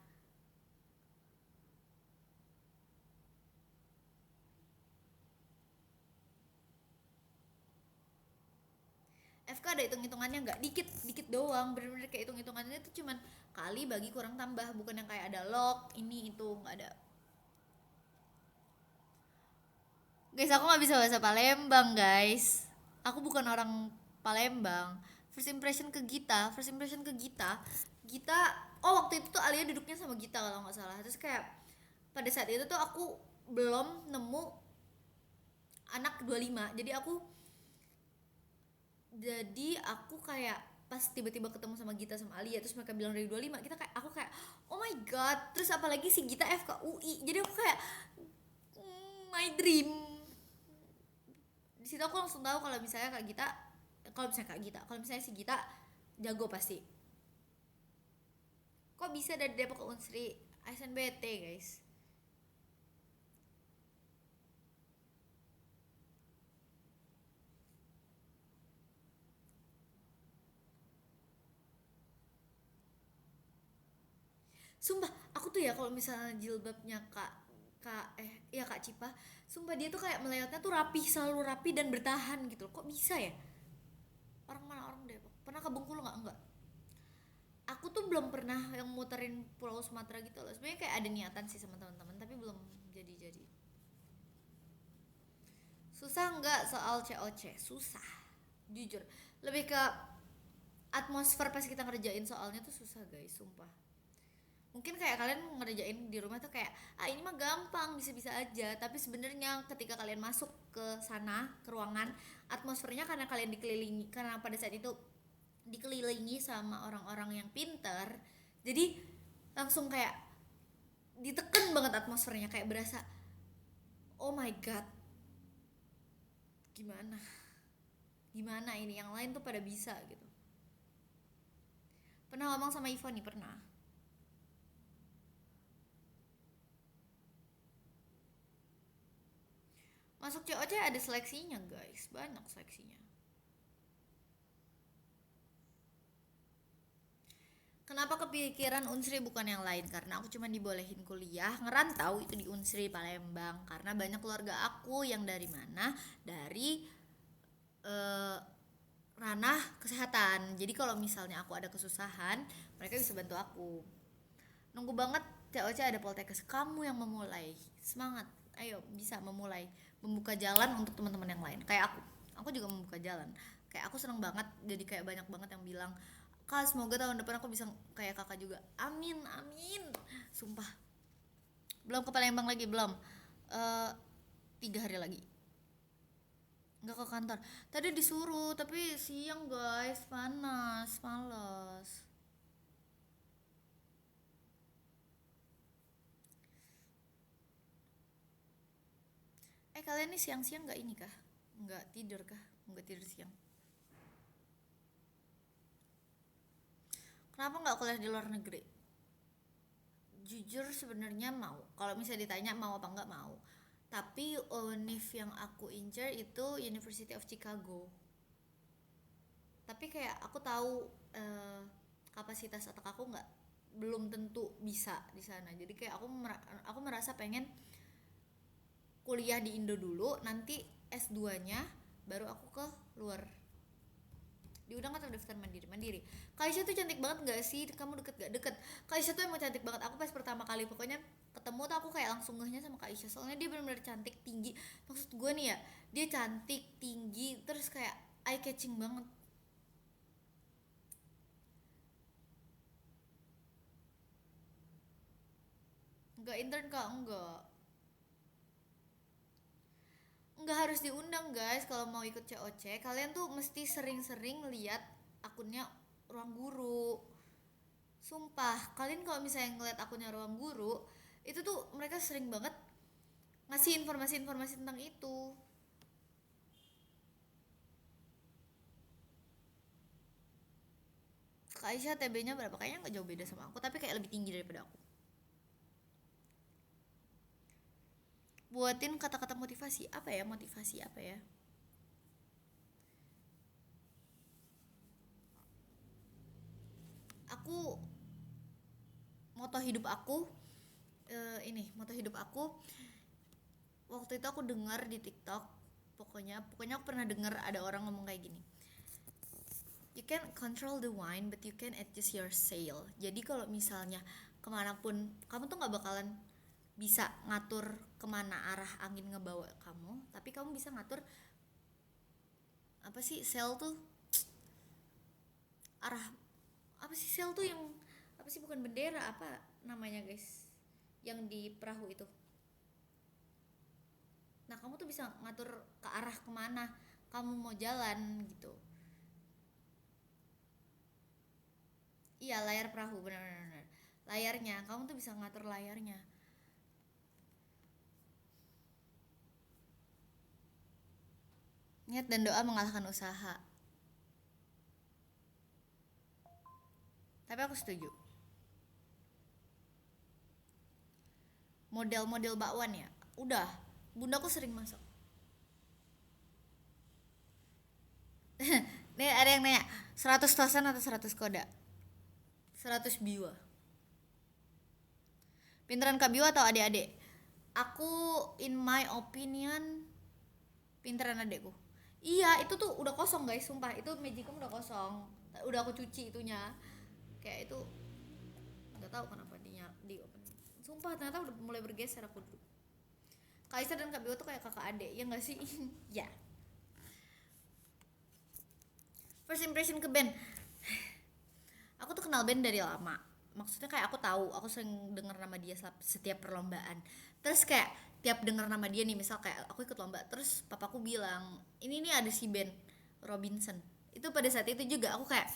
FK ada hitung-hitungannya nggak, dikit doang, bener-bener kayak hitung-hitungannya itu cuman kali bagi kurang tambah, bukan yang kayak ada log ini itu, nggak ada. Guys, aku nggak bisa bahasa Palembang guys, aku bukan orang Palembang. First impression ke Gita, Gita, oh waktu itu tuh Alia duduknya sama Gita kalau nggak salah, terus kayak pada saat itu tuh aku belum nemu anak 25, jadi aku kayak pas tiba-tiba ketemu sama Gita sama Alia terus mereka bilang dari 25, kita kayak aku kayak oh my god. Terus apalagi si Gita FKUI, jadi aku kayak my dream. Di situ aku langsung tahu kalau misalnya Kak Gita, kalau misalnya si Gita jago pasti. Kok bisa dari Depok ke Unsri? SNBT guys. Sumpah, aku aku tuh ya kalau misalnya jilbabnya Kak Cipa, sumpah dia tuh kayak melayoutnya tuh rapi, selalu rapi dan bertahan gitu loh. Kok bisa ya? Orang mana orang Depok? Pernah ke Bengkulu nggak? Enggak. Aku tuh belum pernah yang muterin Pulau Sumatera gitu loh. Sebenarnya kayak ada niatan sih sama teman-teman, tapi belum jadi. Susah nggak soal COC? Susah, jujur. Lebih ke atmosfer pas kita ngerjain soalnya tuh susah guys, sumpah. Mungkin kayak kalian ngerjain di rumah tuh kayak ini mah gampang, bisa-bisa aja, tapi sebenarnya ketika kalian masuk ke sana, ke ruangan, atmosfernya, karena kalian dikelilingi, karena pada saat itu dikelilingi sama orang-orang yang pinter, jadi langsung kayak diteken banget atmosfernya, kayak berasa oh my god, gimana gimana ini yang lain tuh pada bisa gitu. Pernah ngomong sama Ivo nih, pernah. Masuk COC ada seleksinya guys, banyak seleksinya. Kenapa kepikiran Unsri bukan yang lain? Karena aku cuma dibolehin kuliah ngerantau itu di Unsri Palembang, karena banyak keluarga aku yang dari mana, dari eh, ranah kesehatan. Jadi kalau misalnya aku ada kesusahan, mereka bisa bantu aku. Nunggu banget COC ada Poltekkes, kamu yang memulai. Semangat, ayo bisa memulai, membuka jalan untuk teman-teman yang lain. Kayak aku juga membuka jalan. Kayak aku seneng banget, jadi kayak banyak banget yang bilang, Kak semoga tahun depan aku bisa kayak kakak juga. Amin amin, sumpah. Belum ke Palembang lagi, belum. 3 hari lagi nggak ke kantor. Tadi disuruh tapi siang guys, panas, males. Kalian nih siang-siang nggak ini kah, nggak tidur kah, nggak tidur siang? Kenapa nggak kuliah di luar negeri? Jujur sebenarnya mau, kalau misalnya ditanya mau apa nggak, mau. Tapi univ yang aku incer itu University of Chicago. Tapi kayak aku tahu eh, kapasitas otak aku nggak, belum tentu bisa di sana. Jadi kayak aku merasa pengen kuliah di Indo dulu, nanti S2-nya baru aku ke luar. Diundang atau daftar mandiri? Kaisha tuh cantik banget gak sih? Kamu deket gak? Deket. Kaisha tuh emang cantik banget. Aku pas pertama kali pokoknya ketemu tuh aku kayak langsung ngehnya sama Kaisha, soalnya dia benar-benar cantik, tinggi. Maksud gue nih ya, dia cantik, tinggi, terus kayak eye catching banget. Enggak intern kak, enggak harus diundang guys. Kalau mau ikut COC kalian tuh mesti sering-sering lihat akunnya Ruang Guru. Sumpah, kalian kalau misalnya ngeliat akunnya Ruang Guru, itu tuh mereka sering banget ngasih informasi-informasi tentang itu. Kak Aisyah TB-nya berapa? Kayaknya nggak jauh beda sama aku, tapi kayak lebih tinggi daripada aku. Buatin kata-kata motivasi. Apa ya, motivasi apa ya? Aku, moto hidup aku, moto hidup aku waktu itu aku dengar di TikTok. Pokoknya aku pernah dengar ada orang ngomong kayak gini, you can control the wind but you can adjust your sail. Jadi kalau misalnya kemanapun, kamu tuh nggak bakalan bisa ngatur kemana arah angin ngebawa kamu, tapi kamu bisa ngatur apa sih sail tuh, arah, apa sih sail tuh yang apa sih, bukan bendera, apa namanya guys, yang di perahu itu. Nah kamu tuh bisa ngatur ke arah kemana kamu mau jalan gitu. Iya, layar perahu, benar-benar layarnya, kamu tuh bisa ngatur layarnya. Niat dan doa mengalahkan usaha. Tapi aku setuju. Model-model bakwan ya, udah, bundaku sering masak. Nih ada yang nanya, 100 tosan atau 100 koda? 100 biwa. Pinteran Kak Bio atau adik-adik? Aku in my opinion pinteran adekku. Iya, itu tuh udah kosong guys, sumpah. Itu Magicom udah kosong. Udah aku cuci itunya. Kayak itu nggak tahu kenapa di open. Sumpah ternyata udah mulai bergeser aku dulu. Kaisar dan Kak Bio tuh kayak kakak adik, ya nggak sih? Ya. First impression ke band. Aku tuh kenal band dari lama. Maksudnya kayak aku tahu, aku sering denger nama dia setiap perlombaan. Terus kayak tiap denger nama dia nih, misal kayak aku ikut lomba, terus papaku bilang, ini nih ada si band Robinson. Itu pada saat itu juga aku kayak,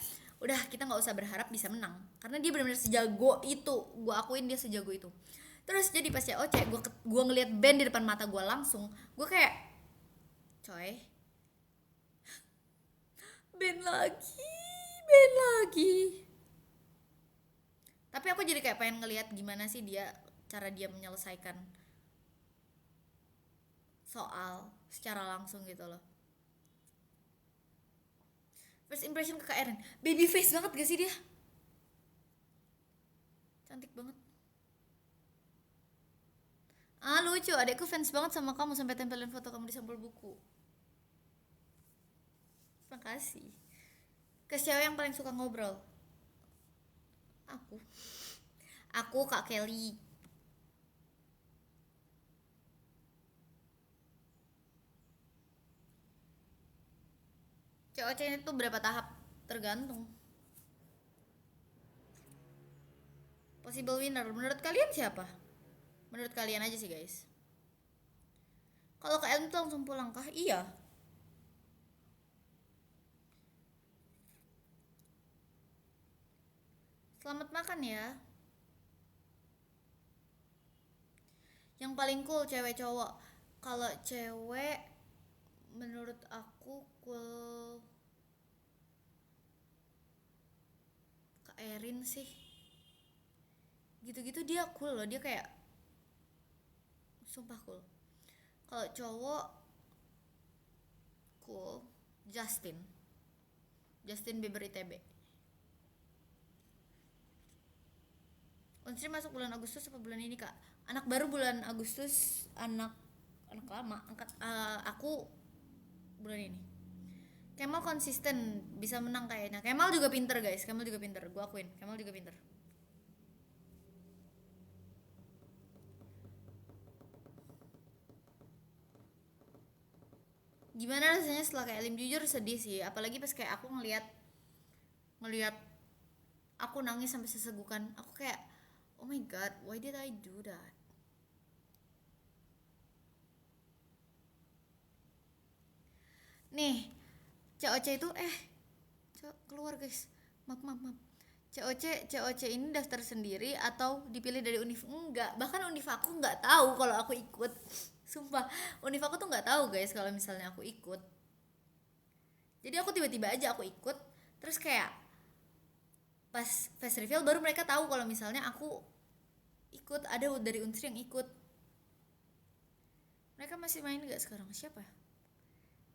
udah kita nggak usah berharap bisa menang, karena dia benar-benar sejago itu. Gue akuin dia sejago itu. Terus jadi pas COC, gue ngeliat band di depan mata gue langsung, gue kayak, coy, band lagi, band lagi. Tapi aku jadi kayak pengen ngelihat gimana sih cara dia menyelesaikan soal secara langsung gitu loh. First impression ke Kak Erin, baby face banget gak sih dia? Cantik banget. Lucu, adekku fans banget sama kamu sampai tempelin foto kamu di sampul buku. Makasih. Ke siapa yang paling suka ngobrol? Aku Kak Kelly. COC itu berapa tahap? Tergantung. Possible winner menurut kalian siapa? Menurut kalian aja sih guys. Kalau Kak Elm tuh langsung pulang kah? Iya. Selamat makan ya. Yang paling cool cewek cowok. Kalau cewek menurut aku cool Kak Erin sih. Gitu-gitu dia cool loh, dia kayak sumpah cool. Kalau cowok cool Justin Bieber ITB. Unsri masuk bulan Agustus apa bulan ini kak? Anak baru bulan Agustus, anak lama. Aku bulan ini. Kemal konsisten bisa menang kayaknya. Kemal juga pinter guys, Kemal juga pinter. Gue akuin, Kemal juga pinter. Gimana rasanya setelah kayak Lim? Jujur sedih sih, apalagi pas kayak aku ngelihat aku nangis sampai sesegukan. Aku kayak oh my god, why did I do that? Nih, COC itu keluar guys. Maaf. COC ini daftar sendiri atau dipilih dari univ? Enggak, bahkan univ aku nggak tahu kalau aku ikut. Sumpah, univ aku tuh nggak tahu guys kalau misalnya aku ikut. Jadi aku tiba-tiba aja aku ikut, terus kayak pas fast reveal baru mereka tahu kalau misalnya aku ikut, ada dari Unsri yang ikut. Mereka masih main nggak sekarang? Siapa?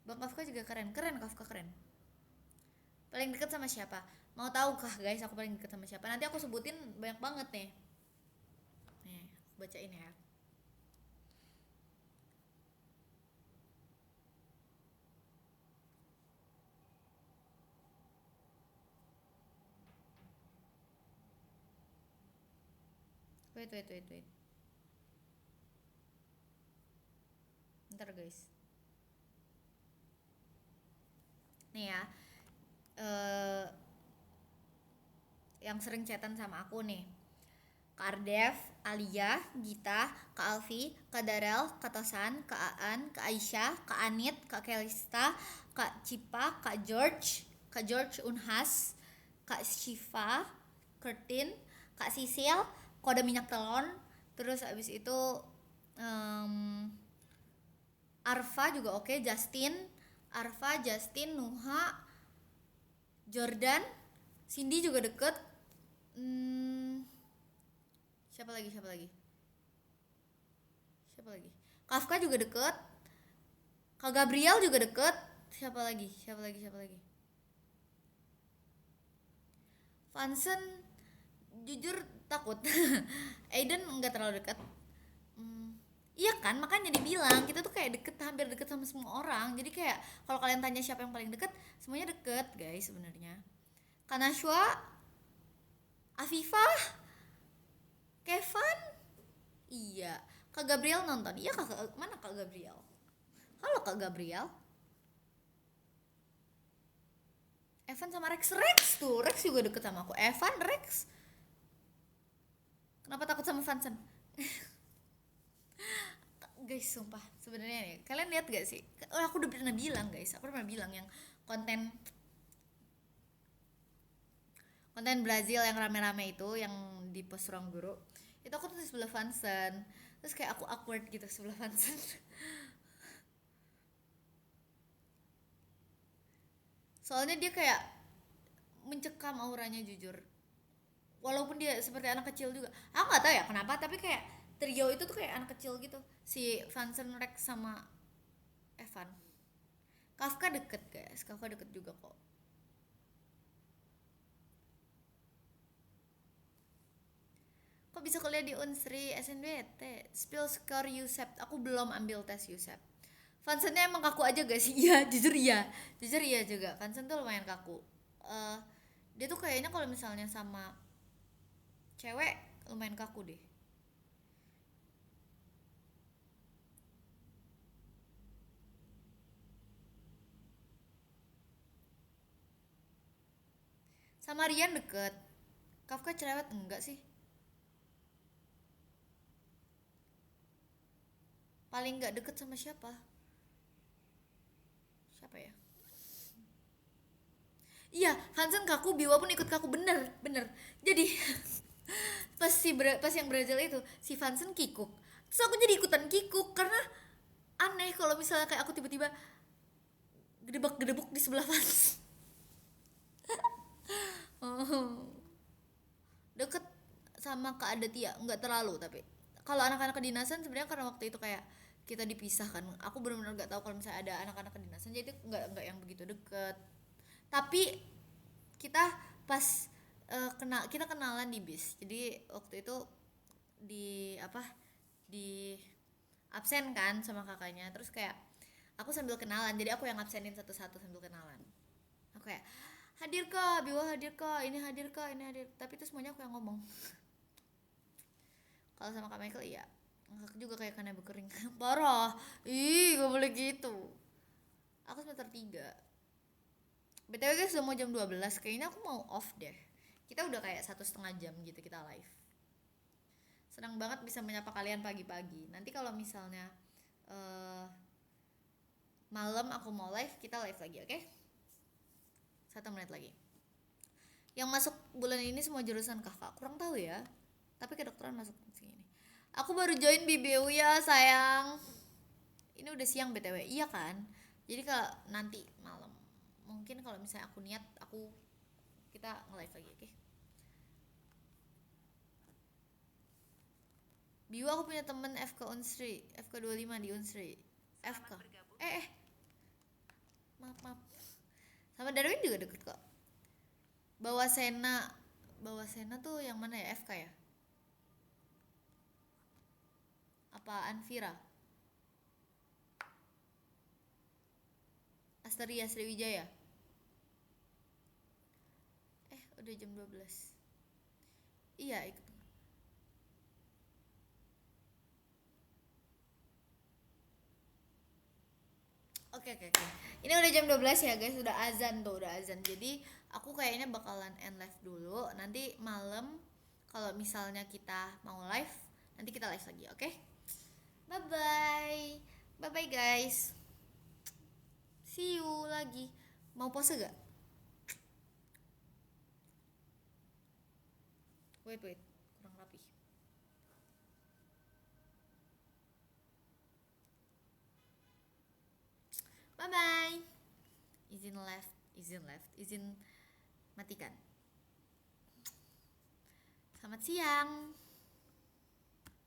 Bang Kafka juga keren Kafka keren. Paling deket sama siapa? Mau tahu kah guys aku paling deket sama siapa? Nanti aku sebutin banyak banget nih. Nih, aku bacain ya. Wait. Ntar guys. Nih ya. Yang sering chatan sama aku nih. Kak Ardev, Alia, Gita, Kak Alfi, Kak Darel, Kak Tosan, Kak Aan, Kak Aisyah, Kak Anit, Kak Kelista, Kak Cipa, Kak George Unhas, Kak Shiva, Kurtin, Kak Sisil, Kode Minyak Telon. Terus abis itu Arfa juga oke, Justin, Nuha, Jordan, Cindy juga deket. Siapa lagi? Kafka juga deket. Kak Gabriel juga deket. Siapa lagi? Vansen jujur takut. Aiden nggak terlalu dekat. Iya kan, makanya dibilang kita tuh kayak deket, hampir deket sama semua orang. Jadi kayak kalau kalian tanya siapa yang paling deket, semuanya deket guys sebenarnya. Kanashwa, Afifah, Kevin, iya. Kak Gabriel nonton, iya kakak, mana Kak Gabriel? Halo Kak Gabriel. Evan sama Rex, tuh Rex juga deket sama aku. Evan, Rex, kenapa takut sama Vincent? Guys sumpah sebenarnya nih, kalian lihat gak sih, aku udah pernah bilang guys, aku udah pernah bilang yang konten konten Brazil yang rame-rame itu yang di post ruang guru itu aku tuh di sebelah Vincent, terus kayak aku awkward gitu sebelah Vincent. Soalnya dia kayak mencekam auranya jujur, walaupun dia seperti anak kecil juga, aku nggak tahu ya kenapa, tapi kayak trio itu tuh kayak anak kecil gitu, si Vincent, Rex sama Evan. Kafka deket guys, Kafka deket juga kok. Kok bisa kuliah di Unsri SNBT? Spill score USEP, aku belum ambil tes USEP. Vincentnya emang kaku aja gak sih? Iya, jujur iya, jujur iya juga. Vincent tuh lumayan kaku. Eh, dia tuh kayaknya kalau misalnya sama cewek lumayan kaku deh. Sama Rian deket. Kafka cerewet enggak sih? Paling nggak deket sama siapa? Siapa ya? Iya, Hansen kaku, Biwa pun ikut kaku, bener, bener. Jadi pas yang Brazil itu si Hansen kikuk, terus aku jadi ikutan kikuk karena aneh kalau misalnya kayak aku tiba-tiba gedebak-gedebuk di sebelah Hansen. Oh, deket sama Kak Adatia nggak terlalu, tapi kalau anak-anak kedinasan sebenarnya karena waktu itu kayak kita dipisahkan, aku benar-benar nggak tahu kalau misalnya ada anak-anak kedinasan, jadi nggak yang begitu deket. Tapi kita pas kita kenalan di bis, jadi waktu itu di apa, di absen kan sama kakaknya, terus kayak aku sambil kenalan, jadi aku yang absenin satu-satu sambil kenalan. Aku kayak hadir kak, Biwa hadir kak, ini hadir kak, ini hadir, tapi itu semuanya aku yang ngomong. Kalau sama Kak Michael iya, ngakak juga kayak kannya berkering. Parah, ih gak boleh gitu. Aku semester 3. BTW guys udah mau jam 12, kayaknya aku mau off deh. Kita udah kayak 1,5 jam gitu kita live. Senang banget bisa menyapa kalian pagi-pagi. Nanti kalau misalnya malam aku mau live, kita live lagi, oke? 1 menit lagi. Yang masuk bulan ini semua jurusan kakak, kurang tahu ya. Tapi kedokteran masuk sini. Aku baru join BBU ya sayang. Ini udah siang BTW, iya kan? Jadi kalau nanti malam, mungkin kalau misalnya aku niat, kita nge-live lagi, oke? Biwa aku punya temen FK Unsri, FK 25 di Unsri. FK. Maaf. Sama Darwin juga deket kok. Bawa Sena tuh yang mana ya, FK ya? Apa Anvira? Asteria Sriwijaya. Udah jam 12. Iya, ikut. Oke. Ini udah jam 12 ya guys, udah azan tuh, udah azan. Jadi aku kayaknya bakalan end live dulu. Nanti malam kalau misalnya kita mau live, nanti kita live lagi, oke? Bye bye. Bye bye guys. See you lagi. Mau pose gak? Wait, kurang rapi. Bye bye. Izin matikan. Selamat siang.